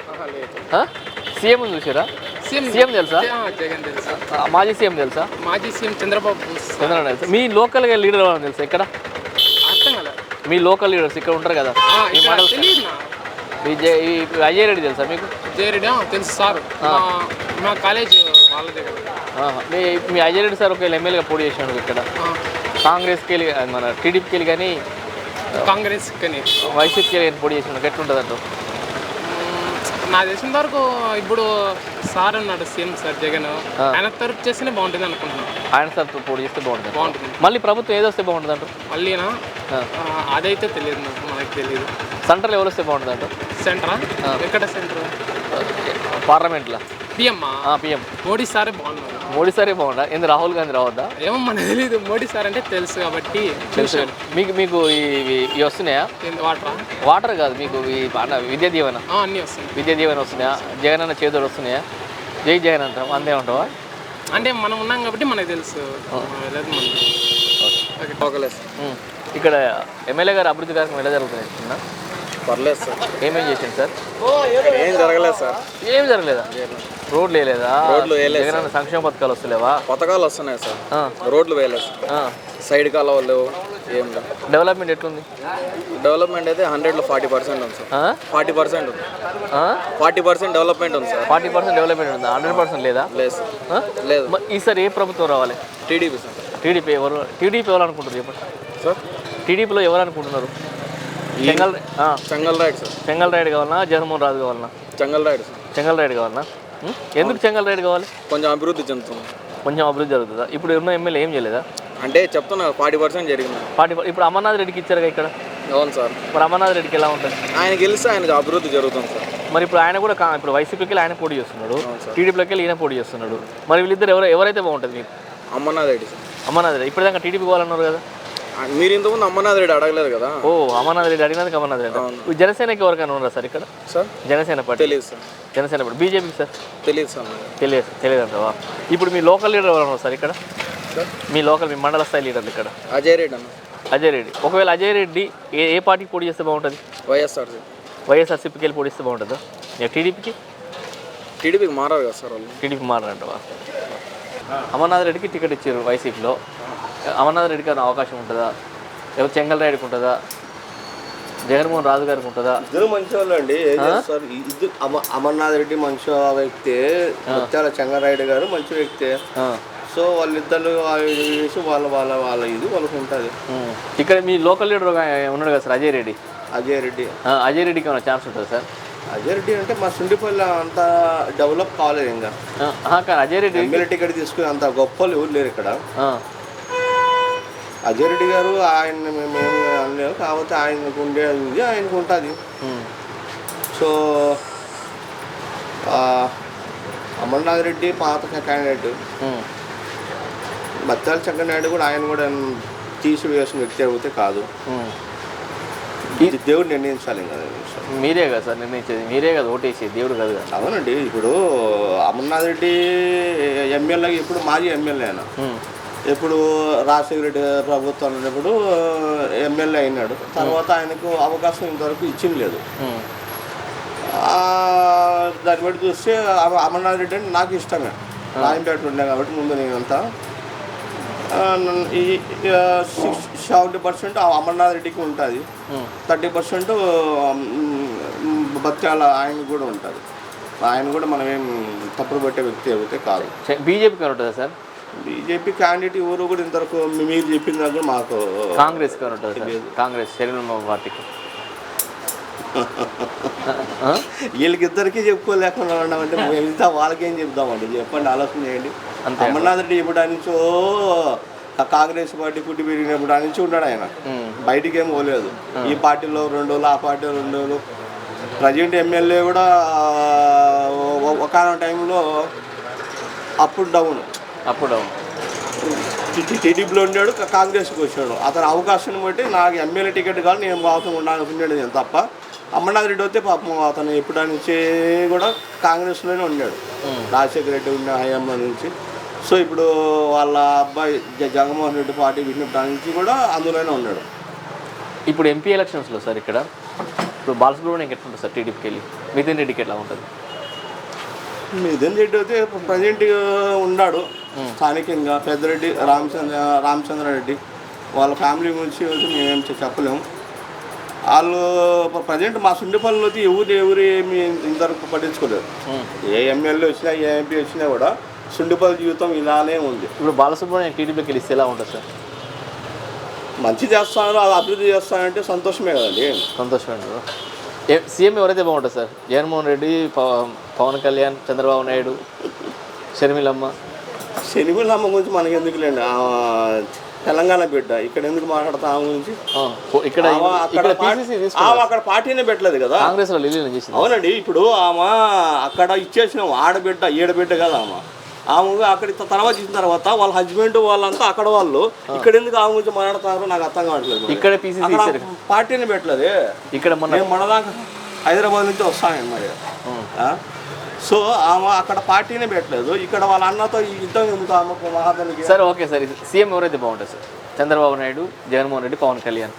సీఎం చూసారా? సీఎం తెలుసా? జగన్ తెలుసా? మాజీ సీఎం తెలుసా? మాజీ సీఎం చంద్రబాబు తెలుసా? మీ లోకల్గా లీడర్ వాళ్ళని తెలుసా ఇక్కడ? అర్థం కదా. మీ లోకల్ లీడర్స్ ఇక్కడ ఉంటారు కదా, ఈ అజయ్ రెడ్డి తెలుసా మీకు? అజయ్ రెడ్డి తెలుసు సార్, మా కాలేజ్ వాళ్ళదే కదా. మీ అజయ్ రెడ్డి సార్ ఒకవేళ ఎమ్మెల్యేగా పోటీ చేసినాడు ఇక్కడ, కాంగ్రెస్కి వెళ్ళి మన టీడీపీకి వెళ్ళి కానీ కాంగ్రెస్ కానీ వైసీపీకి వెళ్ళి పోటీ చేసినాడు ఎట్లుంటుంది అంటూ? నాకు తెలిసిన వరకు ఇప్పుడు సార్ ఉన్నాడు సీఎం సార్ జగన్, ఆయన తరపు చేస్తేనే బాగుంటుంది అనుకుంటున్నాను. ఆయన సార్ పోటీ చేస్తే బాగుంటుంది. మళ్ళీ ప్రభుత్వం ఏదో వస్తే బాగుంటుంది అంటూ? మళ్ళీనా అదైతే తెలియదు నాకు, మనకు తెలియదు. సెంట్రల్ ఎవరు వస్తే బాగుంటుంది అంటూ? సెంటరా? ఎక్కడ సెంటర్? పార్లమెంట్లో పిఎం మోడీ సారే బాగున్నారు. మోడీ సారే బాగుండా? ఎందుకు రాహుల్ గాంధీ రావద్దా? ఏమో మనకు తెలియదు, మోడీ సార్ అంటే తెలుసు కాబట్టి. మీకు ఇవి వస్తున్నాయా? వాటర్ కాదు, మీకు విద్యా దీవెన అన్నీ వస్తాయి. విద్యా దీవెన వస్తున్నాయా? జగన్ అన్న చేతులు వస్తున్నాయా? జై జగన్ అంటాం అంతే ఉంటావా? అంటే మనం ఉన్నాం కాబట్టి మనకు తెలుసు. ఇక్కడ ఎమ్మెల్యే గారు అభివృద్ధి కార్యక్రమం ఎలా జరుగుతుంది? పర్లేదు సార్. ఏమేం చేసింది సార్? ఏం జరగలేదు సార్. ఏం జరగలేదా? రోడ్లు వేయలేదా? రోడ్లు వేయలేదు. జగన్ సంక్షేమ పథకాలు వస్తలేవా? పథకాలు వస్తున్నాయి సార్, రోడ్లు వేయలేదు. సైడ్ కాలువలు ఏం డెవలప్మెంట్ ఎట్లుంది? డెవలప్మెంట్ అయితే 100లో 40% ఉంది సార్. 40% ఉంది. 40% డెవలప్మెంట్ ఉంది సార్. 40% డెవలప్మెంట్ ఉందా? 100% లేదా? లేదు సార్, లేదు. ఈసారి ఏ ప్రభుత్వం రావాలి? TDP sir. టీడీపీ ఎవరు అనుకుంటారు చెప్పండి సార్? టీడీపీలో ఎవరు అనుకుంటున్నారు? చెంగల్ రాయుడు సార్. చెంగల్ రాయుడు కావాలన్నా, జగన్మోహన్ రాజు కావాలన్నా? చెంగల్ రాయుడు సార్. చెంగల్ రాయుడు కావాలన్నా? ఎందుకు చెంగల్ రాయుడు కావాలి? కొంచెం అభివృద్ధి చెందుతుంది. కొంచెం అభివృద్ధి జరుగుతుందా? ఇప్పుడు ఉన్న ఎమ్మెల్యే ఏం చేయలేదా? అంటే చెప్తున్నా 40% జరిగింది. 40. ఇప్పుడు అమర్నాథ్ రెడ్డికి ఇచ్చారుగా ఇక్కడ. అవును సార్. మరి అమర్నాథ్ రెడ్డికి ఎలా ఉంటుంది? ఆయన గెలిస్తే ఆయనకు అభివృద్ధి జరుగుతుంది సార్. మరి ఇప్పుడు ఆయన కూడా ఇప్పుడు వైసీపీకి వెళ్ళి ఆయన పోటీ చేస్తున్నాడు, టీడీపీలోకి వెళ్ళి ఈయన పోటీ చేస్తున్నాడు. మరి వీళ్ళిద్దరు ఎవరైతే బాగుంటుంది మీకు? అమర్నాథ్ రెడ్డి సార్. అమర్నాథ్ రెడ్డి ఇప్పటిదాకా టీడీపీ కావాలన్నారు కదా? మీరు ఇంతకుముందు అమర్నాథ్ రెడ్డి అడగలేదు కదా? ఓ, అమర్నాథ్ రెడ్డి అడిగినందుకు అమర్నాథ్ రెడ్డి. జనసేనకి ఎవరికైనా ఉన్నారా సార్ ఇక్కడ? సార్ జనసేన పార్టీ తెలియదు sir. Janasena party. BJP sir తెలియదు సార్. తెలియదు అంటావా? ఇప్పుడు మీ లోకల్ లీడర్ ఎవరు ఉన్నారు సార్ ఇక్కడ? మీ మండల స్థాయి లీడర్లు ఇక్కడ? అజయ్ రెడ్డి అన్న. అజయ్ రెడ్డి. ఒకవేళ అజయ్ రెడ్డి ఏ పార్టీకి పోటీ చేస్తే బాగుంటుంది? వైఎస్ఆర్సీపీకి వెళ్ళి పోటీ చేస్తే బాగుంటుందా? టీడీపీకి మారారు కదా సార్ వాళ్ళు. టీడీపీ మారారంటవా? అమర్నాథ్ రెడ్డికి టికెట్ ఇచ్చారు వైసీపీలో. అమర్నాథ్ రెడ్డికి అన్న అవకాశం ఉంటుందా? ఎవరు చెంగల్ రాయుడికి ఉంటుందా? జగన్మోహన్ రాజు గారికి ఉంటుందా? ఇద్దరు మంచి వాళ్ళు అండి. అమర్నాథ్ రెడ్డి మంచి వ్యక్తి, ముత్యాల చెంగారెడ్డి గారు మంచి వ్యక్తి. సో వాళ్ళిద్దరు వాళ్ళ ఇది వాళ్ళకు ఉంటుంది. ఇక్కడ మీ లోకల్ లీడర్ ఉన్నాడు కదా సార్, అజయ్ రెడ్డి. అజయ్ రెడ్డికి ఏమైనా ఛాన్స్ ఉంటుంది సార్? అజయ్ రెడ్డి అంటే మా సుండిపల్లి అంత డెవలప్ కాలేదు ఇంకా. కానీ అజయ్ రెడ్డి ఎమ్మెల్యే టికెట్ తీసుకుని అంత గొప్పలు ఎవరు లేరు ఇక్కడ. అజయ్ రెడ్డి గారు ఆయన మేము అనలేము, కాకపోతే ఆయనకు ఉండేది ఆయనకు ఉంటుంది. సో అమర్నాథ్ రెడ్డి పాత క్యాండిడేట్, బత్తాల చంద్రనాయుడు కూడా ఆయన కూడా తీసివేసిన వ్యక్తి అయితే కాదు. దేవుడు నిర్ణయించాలి కదా. మీరే కదా సార్ నిర్ణయించేది, మీరే కదా ఓటేసేది, దేవుడు కాదు కదా. అవునండి. ఇప్పుడు అమర్నాథ్ రెడ్డి ఎమ్మెల్యే, ఇప్పుడు మాజీ ఎమ్మెల్యే అయినా, ఎప్పుడు రాజశేఖర రెడ్డి ప్రభుత్వం ఉన్నప్పుడు ఎమ్మెల్యే అయినాడు. తర్వాత ఆయనకు అవకాశం ఇంతవరకు ఇచ్చింది లేదు. దాన్ని బట్టి చూస్తే అమర్నాథ్ రెడ్డి అంటే నాకు ఇష్టమే. రాయంపేట ఉండే కాబట్టి ముందు నేనంతా 70% అమర్నాథ్ రెడ్డికి ఉంటుంది, 30% బత్యాల ఆయనకు కూడా ఉంటుంది. ఆయన కూడా మనం ఏం తప్పుడు పెట్టే వ్యక్తి అయితే కాదు. బీజేపీకి ఉంటుందా సార్? బీజేపీ క్యాండిడేట్ ఎవరు కూడా ఇంతవరకు మీరు చెప్పిన దగ్గర మాకు కాంగ్రెస్ కాంగ్రెస్ శరీరం పార్టీకి వీళ్ళకిద్దరికీ చెప్పుకోలేకుండా ఉన్నామంటే మిగతా వాళ్ళకేం చెప్దామండి? చెప్పండి, ఆలోచన చేయండి. అమర్నాథ్ రెడ్డి ఇప్పుడు నుంచో కాంగ్రెస్ పార్టీ పుట్టి పెరిగినప్పుడు నుంచి ఉన్నాడు ఆయన, బయటికి ఏం పోలేదు. ఈ పార్టీలో 2 రోజులు, ఆ పార్టీలో 2 రోజులు. ప్రజెంట్ ఎమ్మెల్యే కూడా ఒక టైంలో అప్పుడు డౌన్ టీడీపీలో ఉన్నాడు, కాంగ్రెస్కి వచ్చాడు. అతను అవకాశాన్ని బట్టి నాకు ఎమ్మెల్యే టికెట్ కాదు, నేను బాగా ఉండాలనుకున్నాడు తప్ప. అమర్నాథ్ రెడ్డి వస్తే పాపం అతను ఎప్పటి నుంచే కూడా కాంగ్రెస్లోనే ఉన్నాడు, రాజశేఖర రెడ్డి ఉన్న హయాంలో నుంచి. సో ఇప్పుడు వాళ్ళ అబ్బాయి జగన్మోహన్ రెడ్డి పార్టీ విన్నప్పటి నుంచి కూడా అందులోనే ఉన్నాడు. ఇప్పుడు ఎంపీ ఎలక్షన్స్లో సార్ ఇక్కడ ఇప్పుడు బాలసుబ్రహ్మణ్యం ఎట్లా ఉంటుంది సార్ టీడీపీకి వెళ్ళి? మిథున్ రెడ్డికి ఎట్లా ఉంటుంది? మిథున్ రెడ్డి అయితే ప్రజెంట్ ఉన్నాడు స్థానికంగా. పెద్దరెడ్డి రామచంద్రారెడ్డి వాళ్ళ ఫ్యామిలీ గురించి మేమేం చెప్పలేము. వాళ్ళు ప్రజెంట్ మా సుండిపల్లిలో ఎవరు ఏమి ఇంతవరకు పట్టించుకోలేదు. ఏ ఎమ్మెల్యే వచ్చినా ఏ ఎంపీ వచ్చినా కూడా సుండిపల్లి జీవితం ఇలానే ఉంది. ఇప్పుడు బాలసుబ్రహ్మణ్యం టీడీపీకి గెలిస్తే ఎలా ఉంటుంది సార్? మంచి చేస్తున్నారు, అది అభివృద్ధి చేస్తానంటే సంతోషమే కదండి. సంతోషమే. సీఎం ఎవరైతే బాగుంటుంది సార్? జగన్మోహన్ రెడ్డి, పవన్ కళ్యాణ్, చంద్రబాబు నాయుడు, షర్మిలమ్మ గురించి మనకి ఎందుకులేండి, తెలంగాణ బిడ్డ. ఇక్కడ ఎందుకు మాట్లాడతా ఆమె గురించి? అక్కడ పార్టీనే పెట్టలేదు కదా, కాంగ్రెస్. అవునండి. ఇప్పుడు ఆమె అక్కడ ఇచ్చేసిన ఆడబిడ్డ ఈడబిడ్డ కదా ఆమె అక్కడ తర్వాత ఇచ్చిన తర్వాత వాళ్ళ హస్బెండ్ వాళ్ళంతా అక్కడ వాళ్ళు. ఇక్కడ ఎందుకు ఆమె గురించి మాట్లాడతారో నాకు అర్థం కావట్లేదు. ఇక్కడ పార్టీని పెట్టలేదు. ఇక్కడ మన దాకా హైదరాబాద్ నుంచి వస్తాను మరి. సో ఆమె అక్కడ పార్టీనే పెట్టలేదు. ఇక్కడ వాళ్ళ అన్నతో యుద్ధం ఎందుకు ఆమెకు మహాతనికి? సార్ ఓకే సార్, సీఎం ఎవరైతే బాగుంటుంది సార్? చంద్రబాబు నాయుడు, జగన్మోహన్ రెడ్డి, పవన్ కళ్యాణ్.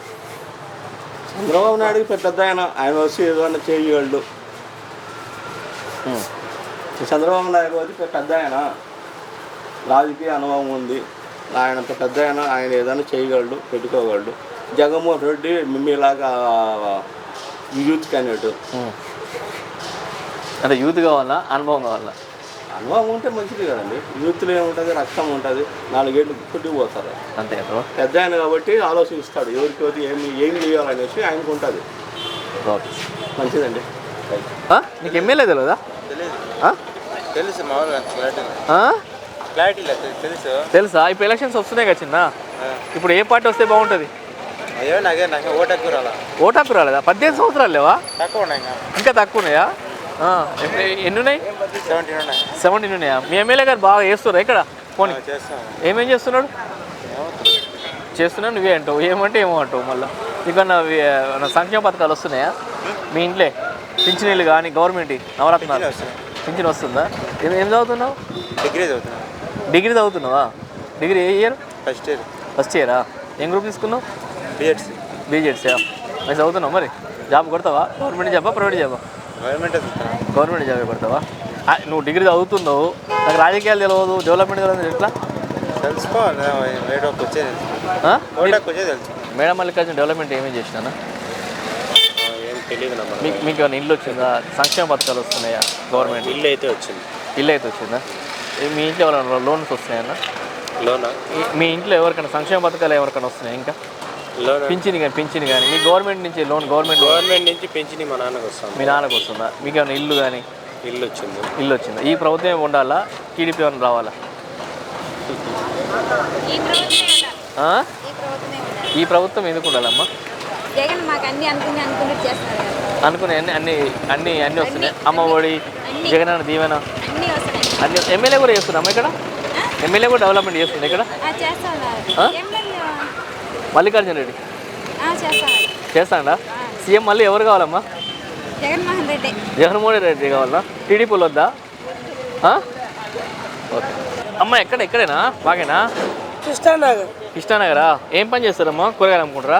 చంద్రబాబు నాయుడుకి పెద్ద ఆయన వచ్చి ఏదైనా చేయగలడు. చంద్రబాబు నాయుడు వచ్చి పెద్ద రాజకీయ అనుభవం ఉంది. ఆయన పెద్ద ఆయన ఏదైనా చేయగలడు, పెట్టుకోగలడు. జగన్మోహన్ రెడ్డి మీలాగా యూత్ క్యాండిడేట్. అంటే యూత్ కావాలా, అనుభవం కావాలా? అనుభవం ఉంటే మంచిది కదండి. యూత్లో ఏముంటుంది, రక్తం ఉంటుంది. 4 ఏళ్ళు పుట్టిపోతారు అంతే. పెద్ద ఆయన కాబట్టి ఆలోచిస్తాడు ఎవరికి ఏం చేయాలనేసి ఆయనకు ఉంటుంది. మంచిదండి. నీకు ఎమ్మెల్యే తెలియదా? తెలుసు, తెలుసా? ఇప్పుడు ఎలక్షన్స్ వస్తున్నాయి కదా చిన్న, ఇప్పుడు ఏ పార్టీ వస్తే బాగుంటుంది? ఓటాకు రాలేదా? 18 సంవత్సరాలు లేవా? ఇంకా తక్కువ ఉన్నాయా? ఎన్ని ఉన్నాయి? 17 ఉన్నాయా? మీ ఎమ్మెల్యే గారు బాగా చేస్తున్నారా ఇక్కడ? పోనీ ఏమేం చేస్తున్నాడు? చేస్తున్నావు నువ్వే అంటావు, ఏమంటే ఏమో అంటావు. మళ్ళీ నీకన్నా సంక్షేమ పథకాలు వస్తున్నాయా మీ ఇంట్లో? పింఛనీళ్ళు కానీ గవర్నమెంట్ నవరత్నాలు పింఛన్ వస్తుందా? ఏం చదువుతున్నావు? డిగ్రీ చదువుతున్నావా? డిగ్రీ ఏ ఇయర్? ఫస్ట్ ఇయరా? ఏం గ్రూప్ తీసుకున్నావు? బీజెడ్సా? మరి చదువుతున్నావు. మరి జాబ్ కొడతావా? గవర్నమెంట్ జాబా, ప్రైవేట్ జాబా? గవర్నమెంట్ జాబ్ కొడతావా? నువ్వు డిగ్రీ చదువుతున్నావు, నాకు రాజకీయాలు తెలియదు, డెవలప్మెంట్ తెలియదు, ఎట్లా మేడం మల్లికార్జున డెవలప్మెంట్ ఏమేమి చేసినా? మీకు ఏమైనా ఇల్లు వచ్చిందా? సంక్షేమ పథకాలు వస్తున్నాయా గవర్నమెంట్? ఇల్లు అయితే వచ్చిందా? మీ ఇంట్లో ఎవరైనా లోన్స్ వస్తున్నాయన్నా? మీ ఇంట్లో ఎవరికైనా సంక్షేమ పథకాలు ఎవరికైనా వస్తున్నాయి? ఇంకా పింఛని కానీ మీ గవర్నమెంట్ నుంచి లోన్? గవర్నమెంట్ నుంచి పింఛని మా నాన్నకు వస్తుంది. మీ నాన్నకు వస్తుందా? మీకు ఏమైనా ఇల్లు కానీ? ఇల్లు వచ్చిందా? ఈ ప్రభుత్వం ఉండాలా, టీడీపీ ఏమైనా రావాలా? ఈ ప్రభుత్వం ఎందుకు ఉండాలమ్మా? అనుకునే అన్నీ వస్తున్నాయి. అమ్మ ఒడి, జగన్ అన్న దీవెన అన్ని. ఎమ్మెల్యే కూడా చేస్తున్నామ్మా ఇక్కడ? ఎమ్మెల్యే కూడా డెవలప్మెంట్ చేస్తుంది ఇక్కడ? మల్లికార్జున రెడ్డి చేస్తాడా? సీఎం మళ్ళీ ఎవరు కావాలమ్మా? జగన్మోహన్ రెడ్డి కావాలా? టీడీపీలో వద్దా? ఓకే అమ్మ, ఎక్కడేనా? బాగేనా? కృష్ణానగరా? ఏం పని చేస్తారమ్మా? కూరగాయలు అమ్ముకుంటారా?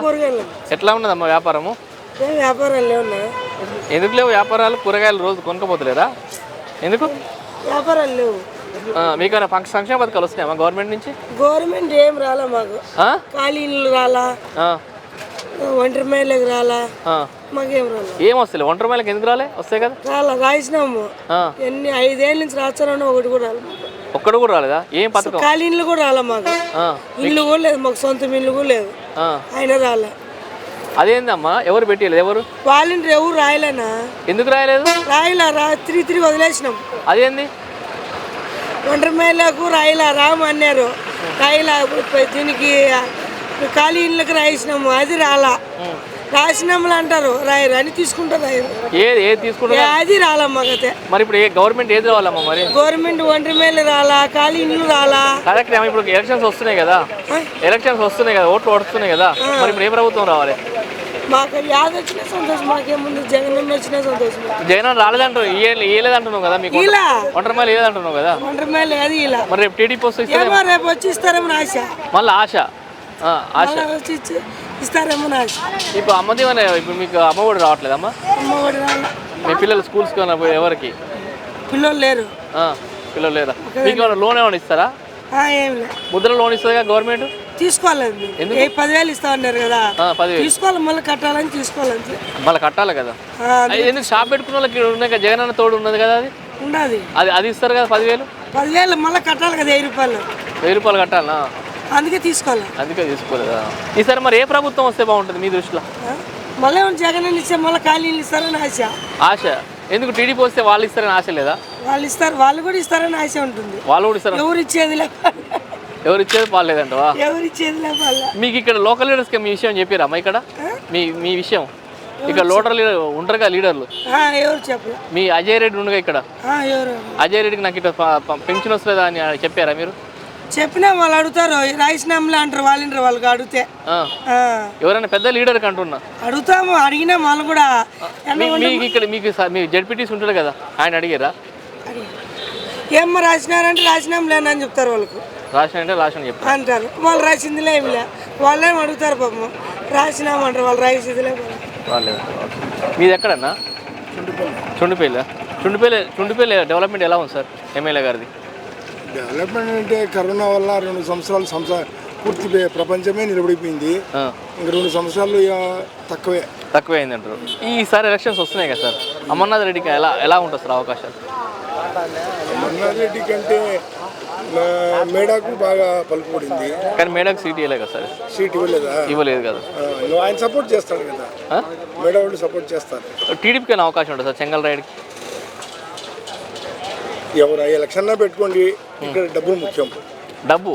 ఎట్లా ఉన్నదమ్మా వ్యాపారము? ఎందుకు లేవు వ్యాపారాలు? కూరగాయలు రోజు కొనుక్కోపోతలేరా? ఎందుకు వ్యాపారాలు లేవు? మీకు సంక్షేమ పథకాలు వస్తున్నాయమ్మా గవర్నమెంట్ నుంచి? గవర్నమెంట్ ఏం రాలా మాకు. ఖాళీలు రాలా, ఒంటరి మహిళలకు రాలా, మాకేం రాలా. ఏం వస్తాయి? ఒంటరి మహిళకి ఎందుకు రాలే? వస్తాయి కదా. రాలా, రాసినాము. 5 ఏళ్ళ నుంచి రాస్తాను, ఒకటి కూడా రాలేదు. ఒక్కడు కూడా రాలేదా? ఏం పథకం? ఖాళీలు కూడా రాలా మాకు. ఇల్లు కూడా లేదు మాకు, సొంత ఇల్లు కూడా లేదు. అయినా రాలా. అదేందమ్మా? ఎవరు పెట్టలేదు? ఎవరు వాలంటీర్ ఎవరు రాయలేనా? ఎందుకు రాయలేదు? రాయలా, తిరిగి వదిలేసినాం. అదేంది? ఒంటరి మహిళకు రాయలా రామన్నారు, రాయలా. దీనికి ఖాళీ ఇళ్ళకి రాసినాము, అది రాలా. రాసినాములు అంటారు, రాయరు అని తీసుకుంటారు. ఏది తీసుకుంటారు? అది రాలా మాకైతే. మరి ఇప్పుడు గవర్నమెంట్ ఏది రావాలమ్మా? మరి గవర్నమెంట్ ఒంటరి మహిళ రాలా, ఖాళీ ఇల్లు రాలా. కరెక్ట్. ఇప్పుడు ఎలక్షన్స్ వస్తున్నాయి కదా, ఓట్లు వస్తున్నాయి కదా, మరి ఇప్పుడు ఏ ప్రభుత్వం రావాలి? మాకు యాద వచ్చినా సంతోషం, మాకేముంది. జగన్ వచ్చినా సంతోషం. జగన్ రాలేదంటారు, ఇయ్యలేదంటున్నావు కదా. మీకు ఒంటరి మహిళ లేదంటున్నావు కదా. ఒంటరి మహిళ అది ఇలా. మరి రేపు టీడీపీ వస్తే రేపు వచ్చి ఇస్తారేమో ఆశ. మళ్ళీ ఆశ వచ్చి ఇస్తారేమో ఆశ. ఇప్పుడు అమ్మది ఇప్పుడు మీకు అమ్మఒడి రావట్లేదమ్మా? అమ్మఒడి రాలే. మీ పిల్లలు స్కూల్స్కి ఎవరికి పిల్లలు లేరు? పిల్లలు లేరా? మీకు ఏమైనా లోన్ ఏమైనా ఇస్తారా? ఏం లేదు. Mudra loan ఇస్తుందిగా government. తీసుకోవాలండి. 10,000 ఇస్తా ఉన్నారు కదా, 10,000 తీసుకోవాలి, మళ్ళీ కట్టాలని తీసుకోవాలంటే మళ్ళీ కట్టాలి కదా. ఎందుకు షాప్ పెట్టుకున్న వాళ్ళకి ఉన్నాయి కదా, జగన్ అన్న తోడు ఉన్నది కదా, అది ఉండదు. అది ఇస్తారు కదా 10,000. 10,000 మళ్ళీ కట్టాలి కదా, 1,000 రూపాయలు. 1,000 రూపాయలు కట్టాలా, అందుకే తీసుకోవాలి. అందుకే తీసుకోలేదా. ఈసారి మరి ఏ ప్రభుత్వం వస్తే బాగుంటుంది మీ దృష్టిలో? మళ్ళీ జగన్ ఇస్తే మళ్ళీ ఖాళీలు ఇస్తారని ఆశ. ఎందుకు టీడీపీ వస్తే వాళ్ళు ఇస్తారని ఆశ లేదా? వాళ్ళు ఇస్తారు, వాళ్ళు కూడా ఇస్తారని ఆశ ఉంటుంది. వాళ్ళు కూడా ఇస్తారు. ఎవరు ఇచ్చేది ఇచ్చేది పాలేదంటవా? ఎవరు ఇచ్చేది మీకు ఇక్కడ లోకల్ లీడర్స్కి మీ విషయం చెప్పారా అమ్మా? ఇక్కడ మీ విషయం ఇక్కడ లోకల్ లీడర్ ఉంటారు కదా, లీడర్లు ఎవరు చెప్పరు. మీ అజయ్ రెడ్డి ఉండగా ఇక్కడ, ఎవరు అజయ్ రెడ్డికి నాకు ఇట్లా పెన్షన్ వస్తుందా అని చెప్పారా మీరు? చెప్పినా వాళ్ళు అడుగుతారు, రాజీనామాలు అంటారు, వాళ్ళకి అడిగితే. ఎవరైనా పెద్ద లీడర్ అంటున్నా అడుగుతాము, అడిగినా వాళ్ళు కూడా. మీకు ఇక్కడ మీ జడ్పీటీసీ ఉంటాడు కదా, ఆయన అడిగారా? ఏమ్మా రాసినారంటే రాసినాం లేనని చెప్తారు వాళ్ళకు. రాసిన చెప్తారు అంటారు, వాళ్ళు రాసిందిలే ఏమిలే, వాళ్ళేం అడుగుతారు పాపం. రాసినామంటారు, వాళ్ళు రాసిందిలే వాళ్ళే. మీది ఎక్కడన్నా? చుండిపల్లి డెవలప్మెంట్ ఎలా ఉంది సార్ ఎమ్మెల్యే గారిది? డెవలప్మెంట్ అంటే కరోనా వల్ల 2 సంవత్సరాలు పూర్తి ప్రపంచమే నిలబడిపోయింది. ఇంకా 2 సంవత్సరాలు తక్కువే అయింది అంటారు. ఈసారి ఎలక్షన్స్ వస్తున్నాయి కదా సార్, అమర్నాథ్ రెడ్డికి ఎలా ఉంటుంది సార్ అవకాశాలు? అమర్నాథ్ రెడ్డి కంటే మేడాకు బాగా పలుకుబడింది, కానీ మేడాకు సీట్ ఇవ్వలేదు కదా సార్. సీట్ ఇవ్వలేదు కదా. ఆయన సపోర్ట్ చేస్తాడు కదా, మేడా వాళ్ళు సపోర్ట్ చేస్తారు. టీడీపీకి అవకాశం ఉంటుంది సార్ చెంగల్ రైడ్కి? ఎవరు ఎలక్షన్ పెట్టుకోండి, ఇక్కడ డబ్బు ముఖ్యం. డబ్బు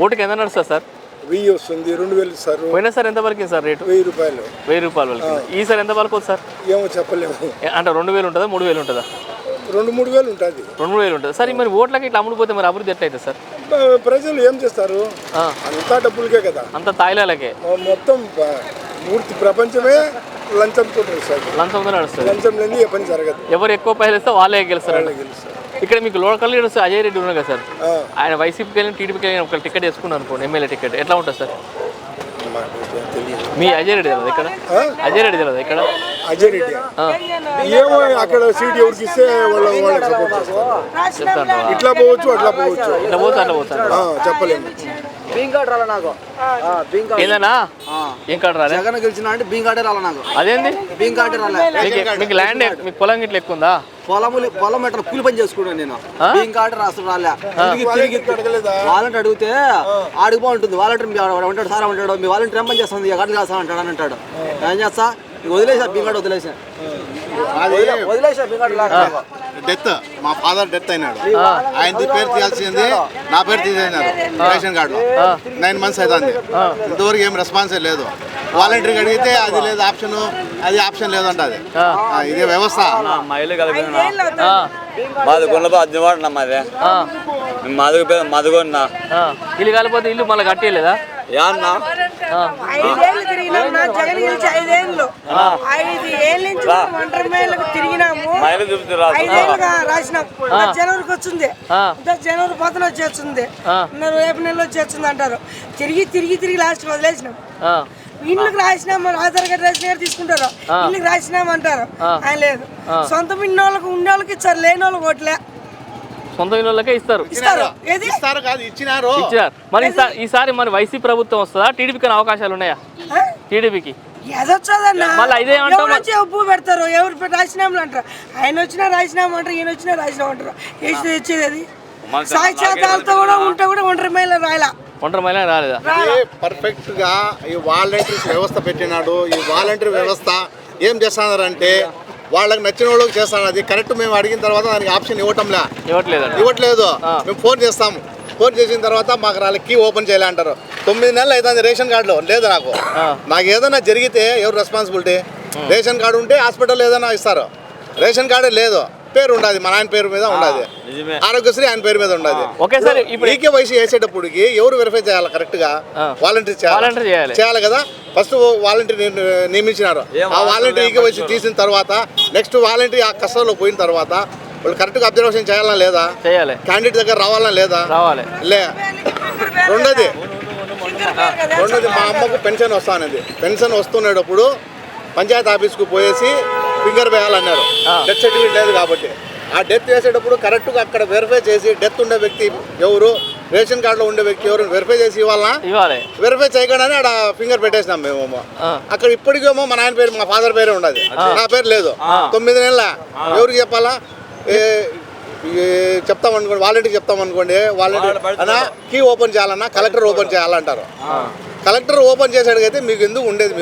ఓటుకి ఎంత నడుస్తుంది సార్? 1000 వస్తుంది, 2000 ఇస్తారు. పోయినా సార్ ఎంత వరకు సార్ రేటు? 1000 రూపాయలు. 1000 రూపాయలు వరకు. ఈసారి ఎంత వరకు సార్? ఏమో చెప్పలేము. అంటే 2000 ఉంటుందా, 3000 ఉంటుందా? 2-3 వేలు ఉంటుంది. 2-3 ఉంటుంది సార్. మరి ఓట్లకి ఇట్లా అమ్ముడిపోతే మరి అభివృద్ధి ఎట్లయితే సార్? ప్రజలు ఏం చేస్తారు, అంతా డబ్బులకే కదా, అంత తాయిలాలకే. మొత్తం పూర్తి ప్రపంచమే లంచంతో నడుస్తుంది. లంచంతో నడుస్తుంది. లంచం లేని ఏ పని జరగదు. ఎవరు ఎక్కువ పైసలు ఇస్తే వాళ్ళే గెలుస్తారు. ఇక్కడ మీకు లోకల్ లీడర్స్ అజయ్ రెడ్డి ఉన్నారు కదా సార్, ఆయన వైసీపీకి వెళ్ళిన టీడీపీకి వెళ్ళిన ఒక టికెట్ వేసుకున్నారు అనుకోండి, ఎమ్మెల్యే టికెట్, ఎట్లా ఉంటుంది సార్? మీ అజయ్ రెడ్డి తెలియదు ఇక్కడ? అజయ్ రెడ్డి తెలియదు ఇక్కడ? అజయ్ రెడ్డి ఏమో అక్కడ సీట్ ఎవరికి ఇస్తే వాళ్ళకి సపోర్ట్ చేస్తారు. ఇట్లా పోవచ్చు, అట్లా పోవచ్చు, చెప్పలేము. ఏదన్నా ఏం కార్డు రాలే? జగన్ గెలిచిన అంటే బీంగ్ కార్డే రాలే నాకు. అదేంది బీంగ్ కార్డే రాలే? మీకు ల్యాండ్, మీకు పొలం గిట్ల ఎక్కువ ఉందా? పొలం ఎట్లా కూలి పని చేసుకున్నాను నేను. బీంగ్ కార్డు రాష్ట్రం రాలే. తిరిగి వాలంటీర్ అడిగితే ఆడిపో ఉంటుంది. వాలంటీర్ ఉంటాడు, సార్ ఉంటాడు, మీ వాలంటీర్ ఏం పని చేస్తుంది, కార్డు కాస్తా అంటాడు అని అంటాడు. ఏం చేస్తా, వదిలేసా బీంగ్ కార్డు, వదిలేసా బీంగ్ కార్డు. డెత్, మా ఫాదర్ డెత్ అయినాడు, ఆయన పేరు తీయాల్సింది నా పేరు తీసేసినారు రేషన్ కార్డు. 9 months అవుతుంది, ఇంతవరకు ఏం రెస్పాన్సే లేదు. వాలంటీర్కి అడిగితే అది లేదు ఆప్షన్, అది ఆప్షన్ లేదంట. అది ఇదే వ్యవస్థ. మాది గుండె అద్దెవాడు మాది, మాదిగొన్నా ఇల్లు కాలిపోతే ఇల్లు మళ్ళీ కట్టేయలేదా? 5 ఏళ్ళు తిరిగినాం, జగన్ గెలిచి 5 ఏళ్ళు, 5 ఏళ్ళ నుంచి ఒంటరి మహిళలకు తిరిగినాము. 5 ఏళ్ళుగా రాసినాం. జనవరికి వచ్చింది, జనవరి 10 వచ్చేస్తుంది, రేపు నెలలో వచ్చేస్తుంది అంటారు. తిరిగి లాస్ట్ వదిలేసినాం. ఇళ్ళకి రాసినాం, ఆధార్ కార్డు రేషన్ కార్డు తీసుకుంటారు, ఇళ్ళకి రాసినాం అంటారు. ఆయన లేదు. సొంత ఇన్న వాళ్ళకి ఉండే వాళ్ళకి ఇచ్చారు, లేని వాళ్ళకి ఓట్లే. సొంత ఇళ్ళకే ఇస్తారు. ఇచ్చినారు. మరి ఈసారి మరి వైసీపీ ప్రభుత్వం వస్తుందా? టీడీపీకి అవకాశాలు ఉన్నాయా? టీడీపీకి ఉప్పు పెడతారు, ఎవరు రాసినాములు అంటారు. ఆయన వచ్చినా రాసినాము అంటారు, ఈయన వచ్చినా రాసినాం అంటారు. తెచ్చేది అది సాక్షాత్తాలతో కూడా ఉంటే కూడా ఒంటరి మహిళ రాయలా. ఒంటరి మహిళ రాలేదా? పర్ఫెక్ట్ గా ఈ వాలంటీర్స్ వ్యవస్థ పెట్టినాడు. ఈ వాలంటీర్ వ్యవస్థ ఏం చేస్తున్నారంటే వాళ్ళకి నచ్చిన వాళ్ళకి చేస్తాను. అది కరెక్ట్. మేము అడిగిన తర్వాత దానికి ఆప్షన్ ఇవ్వట్లేదు. మేము ఫోన్ చేస్తాము, ఫోన్ చేసిన తర్వాత మాకు వాళ్ళకి ఓపెన్ చేయాలి అంటారు. 9 నెలలు అవుతుంది రేషన్ కార్డులో లేదు. నాకు ఏదైనా జరిగితే ఎవరు రెస్పాన్సిబిలిటీ? రేషన్ కార్డు ఉంటే హాస్పిటల్ ఏదైనా ఇస్తారు, రేషన్ కార్డే లేదు. పేరు ఉండదు, మన ఆయన పేరు మీద ఉండదు, ఆరోగ్యశ్రీ ఆయన పేరు మీద ఉండదు. ఈకేవైసీ వేసేటప్పటికి ఎవరు వెరిఫై చేయాలి? కరెక్ట్ గా వాలంటీర్ చేయాలి కదా. ఫస్ట్ వాలంటీర్ నియమించినారు, ఆ వాలంటీర్ ఈకేవైసీ తీసిన తర్వాత నెక్స్ట్ వాలంటీర్ ఆ కస్టమర్లో పోయిన తర్వాత వాళ్ళు కరెక్ట్ గా అబ్జర్వేషన్ చేయాలా లేదా, క్యాండిడేట్ దగ్గర రావాలా లేదా, రెండోది మా అమ్మకు పెన్షన్ వస్తానది. పెన్షన్ వస్తున్నప్పుడు పంచాయతీ ఆఫీస్కు పోయేసి ఫింగర్ వేయాలన్నారు. డెత్ సర్టిఫికేట్ లేదు కాబట్టి ఆ డెత్ చేసేటప్పుడు కరెక్ట్గా అక్కడ వెరిఫై చేసి డెత్ ఉండే వ్యక్తి ఎవరు, రేషన్ కార్డులో ఉండే వ్యక్తి ఎవరు వెరిఫై చేసి ఇవ్వాలి. వెరిఫై చేయకుండానే ఆడ ఫింగర్ పెట్టేసినాం మేము. అక్కడ ఇప్పటికేమో మా నాయన పేరు, మా ఫాదర్ పేరే ఉండదు, నా పేరు లేదు. 9 నెలల ఎవరికి చెప్పాలా? చెప్తామనుకోండి, వాలంటీర్కి చెప్తామనుకోండి, వాలంటీర్ అన్నా కీ ఓపెన్ చేయాలన్నా కలెక్టర్ ఓపెన్ చేయాలంటారు. కలెక్టర్ ఓపెన్ చేసేటికైతే మీకు ఎందుకు ఉండేది?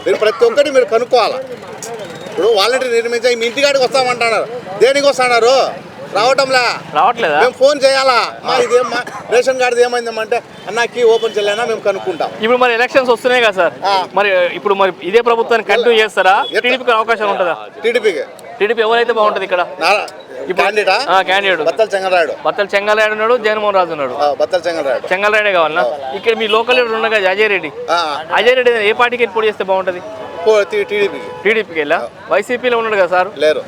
మీరు ప్రతి ఒక్కటి మీరు కనుక్కోవాలి. ఇప్పుడు వాలంటీర్ నిర్మించి మీ ఇంటికాడికి వస్తామంటున్నారు, దేనికి వస్తున్నారు? రావట్లేదా? మేము ఫోన్ చేయాలా? మా ఇదేమ్మా రేషన్ కార్డు ఏమైందమ్మంటే అన్నా కీ ఓపెన్ చేయలేనా మేము కనుక్కుంటాం. ఇప్పుడు మరి ఎలక్షన్స్ వస్తున్నాయి కదా సార్, మరి ఇప్పుడు మరి ఇదే ప్రభుత్వాన్ని కంటిన్యూ చేస్తారా? టీడీపీకి అవకాశం ఉంటుందా? టీడీపీ ఎవరైతే బాగుంటుంది ఇక్కడ? క్యాండిడేట్ బత్తల చెంగలరాయుడు ఉన్నాడు, జగన్మోహన్ రాజు ఉన్నాడు. చెంగలరాయుడే కావాలన్నా? ఇక్కడ మీ లోకల్ లీడర్ ఉండగా అజయ్ రెడ్డి ఏ పార్టీకి వెళ్ళి పోటీ చేస్తే బాగుంటుంది? టీడీపీకి వెళ్ళా? వైసీపీలో ఉన్నాడు కదా సార్? లేరు.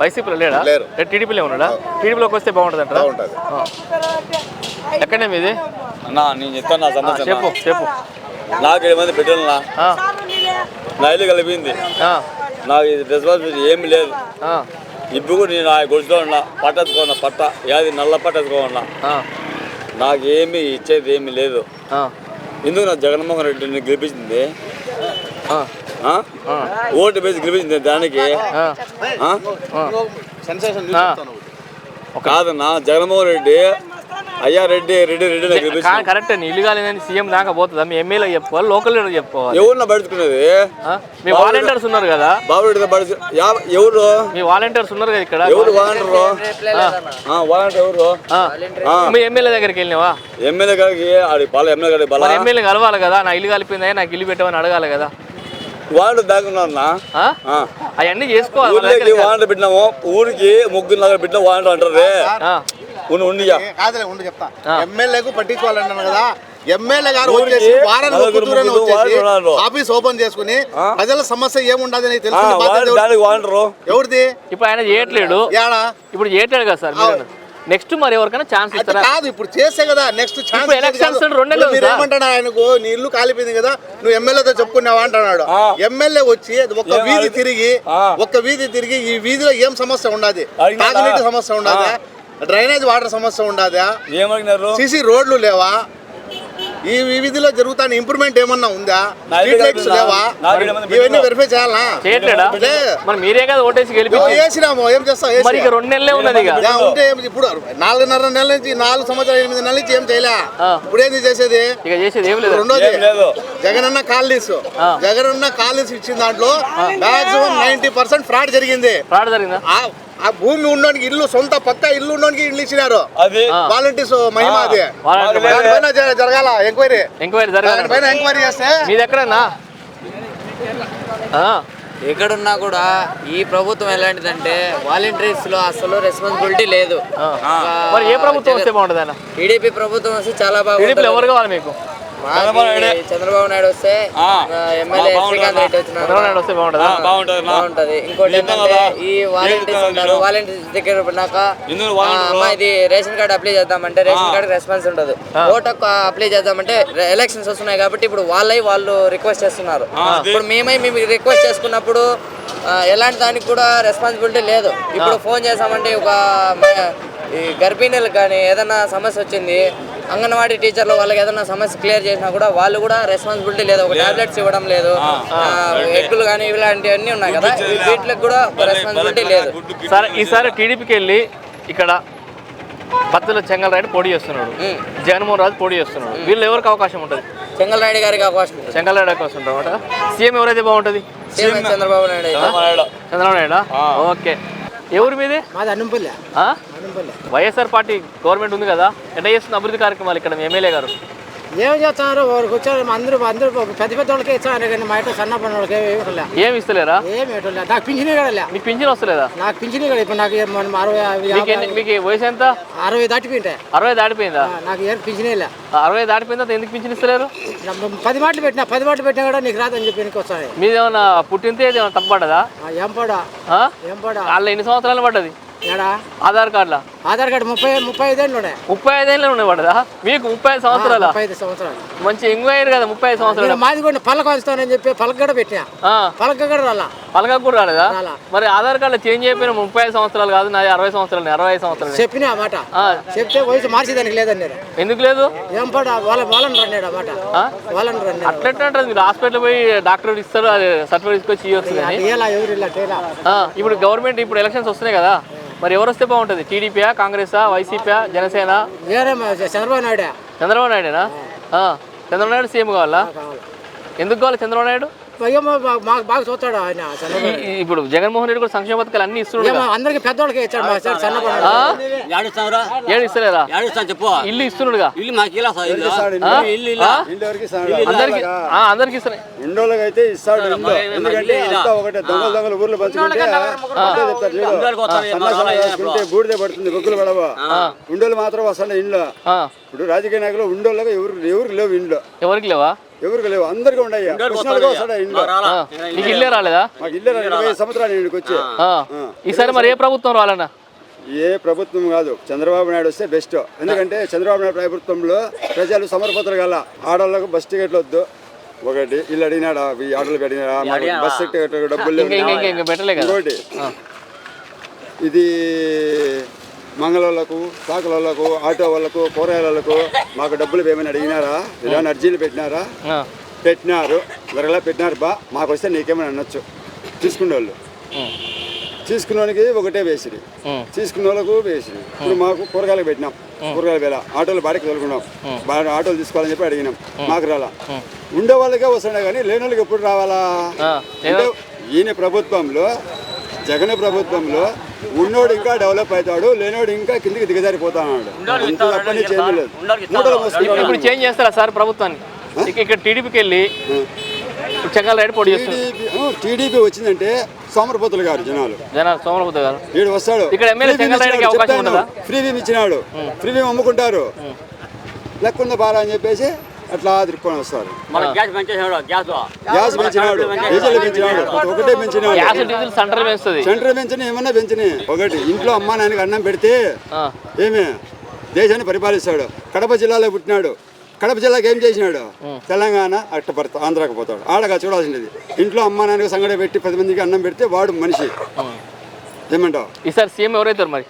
వైసీపీలో లేడా? టీడీపీలో ఉన్నాడా? టీడీపీలోకి వస్తే బాగుంటుంది అంటారా? ఎక్కడే మీది? నేను చెప్తాను. చెప్పు. నాకు 7 మంది పెట్టాలన్నా, నా ఇల్లు కలిపింది, నాకు రెస్పాన్సిబిలిటీ ఏమి లేదు. ఇప్పుడు నేను ఆ గొలుసులో ఉన్నా, పట్టెత్తుకున్నా, యాది నల్ల పట్టెత్తుకోన్నా, నాకేమి ఇచ్చేది ఏమి లేదు. ఎందుకు నా జగన్మోహన్ రెడ్డిని గెలిపించింది? ఓటు వేసి గెలిపించింది దానికి కాదన్నా. జగన్మోహన్ రెడ్డి అయ్యా రెడ్డి కరెక్ట్. ఇల్లు కాలేదని సీఎం దాకా పోతుందా? మీ ఎమ్మెల్యే చెప్పుకోవాలి, లోకల్ లీడర్ చెప్పుకోవాలి. ఎవరు పడుచుకునేది? మీ వాలంటీర్స్ ఉన్నారు కదా? బాబు ఎవరు మీ వాలంటీర్స్ ఉన్నారు కదా ఇక్కడ? ఎవరు వాలంటీర్? ఎవరు? మీ ఎమ్మెల్యే దగ్గరికి వెళ్ళినావా? ఎమ్మెల్యే గారికి ఎమ్మెల్యే కలవాలి కదా, నా ఇల్లు కలిపిందా, నాకు ఇల్లు పెట్టమని అడగాలి కదా. వాలంటీర్ దాకున్నా అవన్నీ చేసుకోవాలి. వాలంటీర్ పెట్టినాము, ఊరికి 3 నగర పెట్టిన వాలంటీర్ అంటారు. ఉండి చెప్తా, ఎమ్మెల్యేకు పట్టించుకోవాలన్నాను కదా. ఎమ్మెల్యే గారు వచ్చేసి వారానికి ఆఫీస్ ఓపెన్ చేసుకుని ప్రజల సమస్య ఏముండదు ఎవరిది? ఇప్పుడు ఆయన చేయట్లేడు, ఇప్పుడు చేయట్లేదు కదా సార్. నెక్స్ట్ మరి ఎవరికైనా ఛాన్స్ ఇస్తారా? కాదు, ఇప్పుడు చేసే కదా నెక్స్ట్ ఛాన్స్. మీరేమంటాడు ఆయనకు, నీ ఇల్లు కాలిపోయింది కదా, నువ్వు ఎమ్మెల్యేతో చెప్పుకున్నావా అంటున్నాడు. ఎమ్మెల్యే వచ్చి ఒక వీధి తిరిగి ఈ వీధిలో ఏం సమస్య ఉండదు? తాగునీటి సమస్య ఉండదా? డ్రైనేజ్ వాటర్ సమస్య ఉండదా? సిసి రోడ్లు లేవా? ఈ వీధిలో జరుగుతాను ఇంప్రూవ్మెంట్ ఏమన్నా ఉందా? స్ట్రీట్ లైట్స్ లేవా? ఇవన్నీ వెరిఫై చేయాలా? మీరే కదా ఓటేసి వేసినాము, ఏం చేస్తాం? 2 నెలలే ఉన్నది ఉంటే ఇప్పుడు 4.5 నెలల నుంచి 4 సంవత్సరాలు 8 నెలల నుంచి ఏం చేయలే. ఇప్పుడు ఏంది చేసేది? రెండోది జగనన్న కాలనీస్ ఇచ్చిన దాంట్లో మాక్సిమం 90% ఫ్రాడ్ జరిగింది. ఆ భూమి ఉన్నోనికి ఇల్లు, సొంత పక్క ఇల్లు ఉన్నోనికి ఇల్లు ఇచ్చినారు. వాలంటీర్స్ మహిమ అది. దానిపైన జరగాల ఎంక్వైరీ చేస్తే. మీది ఎక్కడన్నా? ఎక్కడున్నా కూడా ఈ ప్రభుత్వం ఎలాంటిదంటే వాలంటీర్స్ లో అసలు రెస్పాన్సిబిలిటీ లేదు. మరి ఏ ప్రభుత్వం వస్తే బాగుంటుంది అన్న? టీడీపీ ప్రభుత్వం వస్తే చాలా బాగుంటుంది. ఎవరు కావాలి మీకు? చంద్రబాబు నాయుడు వస్తే, ఎమ్మెల్యే శ్రీకాంత్ రెడ్డి వచ్చినారు బాగుంటది. ఇంకోటి ఏంటంటే ఈ వాలంటీర్స్ ఉంటారు, వాలంటీర్స్ దగ్గర పడినాక ఇది రేషన్ కార్డు అప్లై చేద్దామంటే రేషన్ కార్డు రెస్పాన్స్ ఉండదు. ఓటు అప్లై చేద్దామంటే ఎలక్షన్స్ వస్తున్నాయి కాబట్టి ఇప్పుడు వాళ్ళు రిక్వెస్ట్ చేస్తున్నారు. ఇప్పుడు మేము రిక్వెస్ట్ చేసుకున్నప్పుడు ఎలాంటి దానికి కూడా రెస్పాన్సిబిలిటీ లేదు. ఇప్పుడు ఫోన్ చేసామంటే ఒక ఈ గర్భిణీలకు కానీ ఏదైనా సమస్య వచ్చింది, అంగన్వాడీ టీచర్లు వాళ్ళకి ఏదైనా సమస్య క్లియర్ చేసినా కూడా వాళ్ళు కూడా రెస్పాన్సిబిలిటీ లేదు. ఒక టాబ్లెట్స్ ఇవ్వడం లేదు, ఎగ్గులు కానీ ఇలాంటివన్నీ ఉన్నాయి కదా, వీటికి కూడా రెస్పాన్సిబిలిటీ లేదు. ఈసారి టీడీపీకి వెళ్ళి ఇక్కడ బత్తల చెంగలరాయుడు పోటీ చేస్తున్నాడు, జగన్మోహన్ రాజు పోటీ చేస్తున్నాడు. వీళ్ళు ఎవరికి అవకాశం ఉంటుంది? చెంగలరాయుడు గారికి అవకాశం ఉంటుంది. చెంగలరాయుడు అవకాశం ఉంటుంది. సీఎం ఎవరైతే బాగుంటుంది? చంద్రబాబు నాయుడు. ఓకే. ఎవరి మీదే? మాది అన్నంపల్లి. వైఎస్ఆర్ పార్టీ గవర్నమెంట్ ఉంది కదా, ఎట్లా చేస్తుంది అభివృద్ధి కార్యక్రమాలు ఇక్కడ ఎమ్మెల్యే గారు? ఏం చేస్తున్నారు? వారికి వచ్చారు అందరూ పెద్ద పెద్ద వాళ్ళకే ఇచ్చారు కానీ మా ఇంట్లో సన్న పడిన వాళ్ళకి ఏమి ఇస్తలేరా? ఏమి ఇవ్వట్లేదు. నాకు పింఛనీ కూడా లే. నీకు పింఛన్ వస్తలేదా? నాకు పింఛనీ కూడా ఇప్పుడు నాకు 60. మీకు వయసు ఎంత? 60 దాటిపోయింటాయి. 60 దాటిపోయిందా? నాకు ఏం పింఛనీ లే. 60 దాటిపోయిందా? ఎందుకు పింఛన్ ఇస్తలేరు? 10 మాటలు పెట్టినా కూడా నీకు రాదని చెప్పి నీకు వస్తాయి. మీది ఏమన్నా పుట్టింతే ఏమైనా తప్పబడ్డదా? ఏం పడా వాళ్ళ ఎన్ని సంవత్సరాలు పడ్డది? ఆధార్ కార్డులా? ఆధార్ కార్డు 35 ఏళ్ళు ఉన్నాయి. 35 ఏళ్ళు ఉన్నాయి పడదా మీకు? 35 సంవత్సరాలు? 35 సంవత్సరాలు. మంచి ఎంగు అయ్యారు కదా 35 సంవత్సరాలు. మాది కూడా పలక వస్తానని చెప్పి పలక కూడా పెట్టినా, పలక కూడా రాలా. పలక కూడా రాలేదా? మరి ఆధార్ కార్డు చేంజ్ అయిపోయిన 35 సంవత్సరాలు కాదు, నాది 60 సంవత్సరాలు, 65 సంవత్సరాలు చెప్పినా మాట. చెప్తే వయసు మార్చేదానికి లేదన్నారు. ఎందుకు లేదు? ఏం పడ వాళ్ళని రన్నాడు అన్నమాట. వాళ్ళని రన్నాడు. అట్లా మీరు హాస్పిటల్ పోయి డాక్టర్ ఇస్తారు, అది సర్టిఫికేట్ తీసుకొచ్చి ఇవ్వచ్చు. ఇప్పుడు గవర్నమెంట్ ఇప్పుడు ఎలక్షన్స్ వస్తున్నాయి కదా, మరి ఎవరు వస్తే బాగుంటుంది? టీడీపీయా, కాంగ్రెసా, వైసీపీయా, జనసేన? చంద్రబాబు నాయుడు. చంద్రబాబు నాయుడేనా? చంద్రబాబు నాయుడు సీఎం కావాలా? ఎందుకు కావాలి చంద్రబాబు నాయుడు? మాకు బాగా చూస్తాడు ఆయన. ఇప్పుడు జగన్మోహన్ రెడ్డి కూడా సంక్షేమ పథకాలు అన్ని ఇస్తున్నాడు, అందరికి పెద్దవాళ్ళకి ఇచ్చాడు. ఏడు ఇస్తలేదా? చెప్పు. ఇల్లు ఇస్తున్నాడుగా. ఇల్లు మాకు అందరికి ఇస్తున్నాయి. ఉండోళ్ళకి అయితే ఇస్తాడు. ఎందుకంటే అంతా ఒకటే దొంగలు ఊర్లో పంచుకుంటే బూడిదే పడుతుంది, బొగ్గులు పడవ. ఉండోళ్ళు మాత్రం వస్తాడు ఇంట్లో. ఇప్పుడు రాజకీయ నాయకులు ఉండోళ్ళగా ఎవరికి లేవు ఇంట్లో. ఎవరికి లేవా? ఎవరికి లేవు, అందరికీ ఉన్నాయి. నీకు ఇల్లే రాలేదా? మాకు ఇల్లే 20 సంవత్సరాలు ఇంటికి వచ్చి. ఈసారి మరి ఏ ప్రభుత్వం రావాలన్నా? ఏ ప్రభుత్వం కాదు, చంద్రబాబు నాయుడు వస్తే బెస్ట్. ఎందుకంటే చంద్రబాబు నాయుడు ప్రభుత్వంలో ప్రజలు సమర్పతలు గల ఆడవాళ్ళకు బస్ టికెట్లు వద్దు. ఒకటి ఇల్లు అడిగినాడు, ఈ ఆటోలు అడిగినా బస్ టికెట్ డబ్బులు ఇంకోటి ఇది మంగళవాళ్ళకు, సాకుల ఆటో వాళ్ళకు, కూరగాయల వాళ్ళకు మాకు డబ్బులు పేమని అడిగినారా? ఏదైనా అర్జీలు పెట్టినారా? పెట్టినారు, జరగలా పెట్టినారు. మాకు వస్తే నీకేమైనా అనొచ్చు. తీసుకునే వాళ్ళు తీసుకున్న వాళ్ళకి ఒకటే వేసిరి, తీసుకున్న వాళ్ళకు వేసిరి. ఇప్పుడు మాకు కూరగాయలకు పెట్టినాం, కూరగాయల వేళ ఆటోలు బాడికి తోలుకున్నాం, ఆటోలు తీసుకోవాలని చెప్పి అడిగినాం, మాకు రాలా. ఉండే వాళ్ళకే వస్తున్నాయి కానీ లేని వాళ్ళకి ఎప్పుడు రావాలా? ఈయన ప్రభుత్వంలో, జగన్ ప్రభుత్వంలో ఉన్నోడు ఇంకా డెవలప్ అవుతాడు, లేనోడు ఇంకా కిందికి దిగజారిపోతా ఉన్నాడు. అంత తప్పని చేయలేదు. ఇప్పుడు చేంజ్ చేస్తారా సార్ ప్రభుత్వాన్ని? ఇక్కడ టీడీపీకి వెళ్ళి చెంగారెడ్డి పోటీ చేస్తారు. టీడీపీ వచ్చిందంటే సోమరపోతులు గారు జనాలు సోమరపోతు గారు వీడు వస్తాడు. ఇక్కడ ఎమ్మెల్యే చెంగారెడ్డికి అవకాశం ఉండదా? ఫ్రీ బీమ్ ఇచ్చినాడు, ఫ్రీ బీమ్ అమ్ముకుంటారు, లెక్కుంద బాగా అని చెప్పేసి అట్లా తిరుక్కొని వస్తారు. గ్యాస్ పెంచినాడు, డీజిల్ పెంచినాడు, ఒకటే పెంచినాడు. సెంటర్ పెంచిన ఏమన్నా పెంచినాయి. ఒకటి ఇంట్లో అమ్మా నాన్నకి అన్నం పెడితే ఏమే దేశాన్ని పరిపాలిస్తాడు. కడప జిల్లాలో పుట్టినాడు, కడప జిల్లాకి ఏం చేసినాడు? తెలంగాణ అట్ట పడతా ఆంధ్రాకి పోతాడు. ఆడగా చూడాల్సింది ఇంట్లో అమ్మా నాన్నకి సంగడ పెట్టి 10 మందికి అన్నం పెడితే వాడు మనిషి. ఏమంటావు? ఈసారి సీఎం ఎవరైతారు మరి?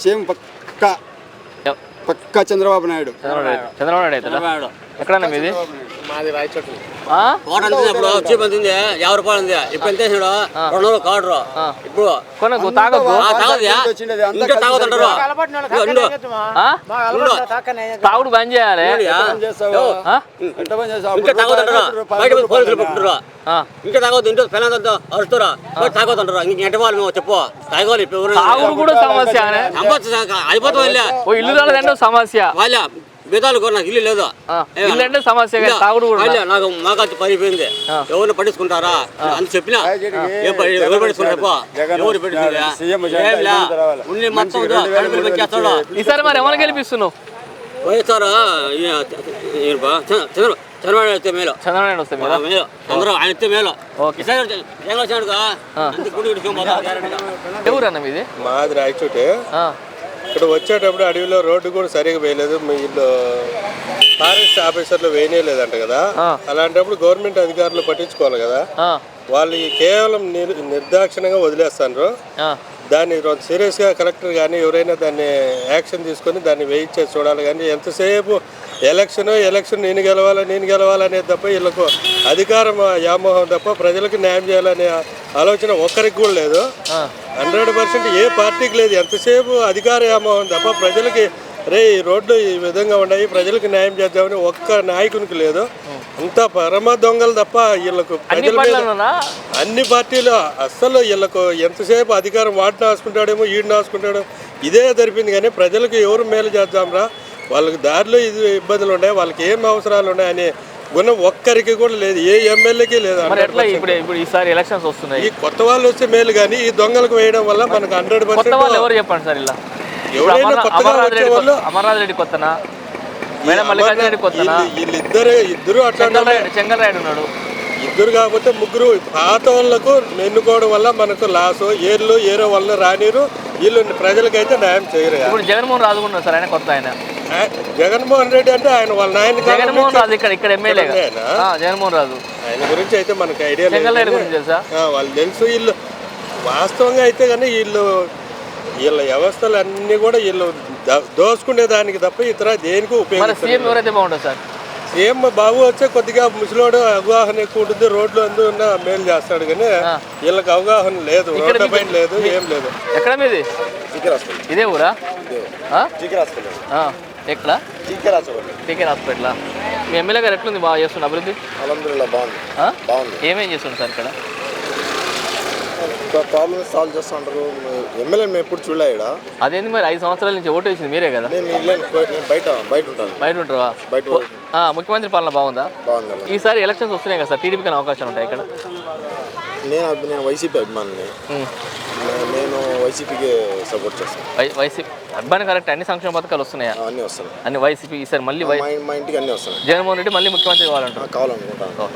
సీఎం పక్కా చంద్రబాబు నాయుడు. చంద్రబాబు నాయుడు ఎక్కడన్నా మీది? మాది రాయచోటు. ఇప్పుడు చీప్ ఎంత ఉంది? 50 రూపాయలు ఉంది. ఇప్పుడు ఎంత వేసినాడు? 200 కార్డు. ఇప్పుడు తాగుడు బంద్ చేయాలి. ఇంకా తాగొద్దంటారు, బయట పోలీసులు పట్టుకుంటారు. ఇంకా తాగొద్దు, ఇంట్లో పెళ్ళంతా అరుస్తారా? తాగొద్దంటారు. ఇంకెంట వాళ్ళు మేము చెప్పు తాగోవాలి. తాగుడు కూడా సమస్య అయిపోతాం. ఇల్లు రాలేదంటే సమస్య. వాళ్ళ బేదాలు కూడా నాకు ఇల్లు లేదు, ఇల్లు అంటే సమస్య. తాగుడు నాకు మాకు పడిపోయింది. ఎవరిని పట్టించుకుంటారా అని చెప్పినా ఎవరు పట్టించుకుంటారు? ఎవరు పట్టించుకుంటారు? ఈసారి మరి ఎవరు గెలిపిస్తున్నావు? వైఎస్ఆర్ చంద్రబాబు అయితే మేలు. చంద్రబాబు వస్తే మేలు. చంద్రబాబు ఆయన అయితే మేలు. ఎవరన్నా మీది? మాది రాయచోటే. ఇక్కడ వచ్చేటప్పుడు అడవిలో రోడ్డు కూడా సరిగా వేయలేదు, వీళ్ళు ఫారెస్ట్ ఆఫీసర్లు వేయలేదంట కదా. అలాంటప్పుడు గవర్నమెంట్ అధికారులు పట్టించుకోవాలి కదా. వాళ్ళు కేవలం నిర్దాక్షిణంగా వదిలేస్తారు. దాన్ని సీరియస్గా కలెక్టర్ కానీ ఎవరైనా దాన్ని యాక్షన్ తీసుకొని దాన్ని వేయించేసి చూడాలి. కానీ ఎంతసేపు ఎలక్షన్ నేను గెలవాలనేది తప్ప వీళ్ళకు అధికారం వ్యామోహం తప్ప ప్రజలకు న్యాయం చేయాలనే ఆలోచన ఒక్కరికి కూడా లేదు. 100% ఏ పార్టీకి లేదు. ఎంతసేపు అధికార వ్యామోహం తప్ప ప్రజలకి ఈ రోడ్లు ఈ విధంగా ఉన్నాయి, ప్రజలకు న్యాయం చేద్దామని ఒక్క నాయకునికి లేదు. అంతా పరమ దొంగలు తప్ప వీళ్ళకు ప్రజల మీద అన్ని పార్టీలు అస్సలు వీళ్ళకు ఎంతసేపు అధికారం వాటిని ఆసుకుంటాడేమో ఈడిని ఆసుకుంటాడో ఇదే జరిపింది. కానీ ప్రజలకు ఎవరు మేలు చేద్దాంరా, వాళ్ళకి దారిలో ఇది ఇబ్బందులు ఉన్నాయి, వాళ్ళకి ఏం అవసరాలు ఉన్నాయని గుణం ఒక్కరికి కూడా లేదు, ఏ ఎమ్మెల్యేకి లేదు. ఇప్పుడు ఈసారి ఎలక్షన్స్ వస్తున్నాయి, ఈ కొత్త వాళ్ళు వస్తే మేలు. కానీ ఈ దొంగలకు వేయడం వల్ల మనకు 100% ఎవరు చెప్పండి సార్? ఇలా ఎవరైనా కొత్తగా వచ్చే వాళ్ళు అమర్నాథ్ రెడ్డి కొత్తనా, మేడం మల్లికార్జున రెడ్డి కొత్తనా? ఇద్దరు అట్లా చెంగల్రాయుడు ఉన్నాడు. ఇద్దరు కాకపోతే ముగ్గురు పాత వాళ్ళకు ఎన్నుకోవడం వల్ల మనకు లాసు. ఏరో వల్ల రానిరు, వీళ్ళు ప్రజలకైతే న్యాయం చేయరు. ఇప్పుడు జగన్మోహన్ రాజు ఉన్నారు సార్, ఆయన కొత్త ఆయన జగన్మోహన్ రెడ్డి అంటే ఆయన వాళ్ళ నాయన జగన్మోహన్ రాజు ఇక్కడ ఎమ్మెల్యే జగన్మోహన్ రాజు. ఆయన గురించి అయితే మనకు ఐడియా లేదు, తెలుసా వాళ్ళు తెలుసు. వీళ్ళు వాస్తవంగా అయితే కానీ వీళ్ళ వ్యవస్థలు అన్నీ కూడా వీళ్ళు దోసుకునే దానికి తప్ప ఇతర దేనికి ఉపయోగం. సీఎం ఎవరైతే బాగుంటుంది సార్? సీఎం బాబు వచ్చే కొద్దిగా ముసలోడు అవగాహన ఎక్కువ ఉంటుంది, రోడ్లు అందున్న మేలు చేస్తాడు, కానీ వీళ్ళకి అవగాహన లేదు, రోడ్ల పైన లేదు, ఏం లేదు. ఎక్కడ మీది? ఇదే ఊరా? ఎక్కడ? టీకే హాస్పిటల్. మీ ఎమ్మెల్యే గారు ఎట్లుంది, బాగా చేస్తుంది అభివృద్ధి? అల్హమ్దులిల్లాహ్ బాగుంది. ఏమేం చేస్తుంది సార్ ఇక్కడ? ప్రాబ్లమ్స్ సాల్వ్ చేస్తూ ఉంటారు. ఎమ్మెల్యే మేము ఎప్పుడు చూడలే ఇక్కడ. అదేంది మరి 5 సంవత్సరాల నుంచి ఓటు వేసింది మీరే కదా? బయట ఉంటాను. బయట ఉంటావా? ముఖ్యమంత్రి పాలన బాగుందా? బాగుంది. ఈసారి ఎలక్షన్స్ వస్తున్నాయి కదా సార్, టీడీపీకి అవకాశాలు ఉంటాయి ఇక్కడ? నేను వైసీపీ అభిమానిని, నేను వైసీపీకి సపోర్ట్ చేస్తాను. వైసీపీ అభిమాని కరెక్ట్. అన్ని సంక్షేమ పథకాలు వస్తున్నాయా? అన్నీ వస్తున్నాయి. అన్ని వైసీపీ ఈసారి మళ్ళీ మా ఇంటికి అన్నీ వస్తున్నాయి. జగన్మోహన్ రెడ్డి మళ్ళీ ముఖ్యమంత్రి కావాలంటారు? కావాలనుకుంటాను.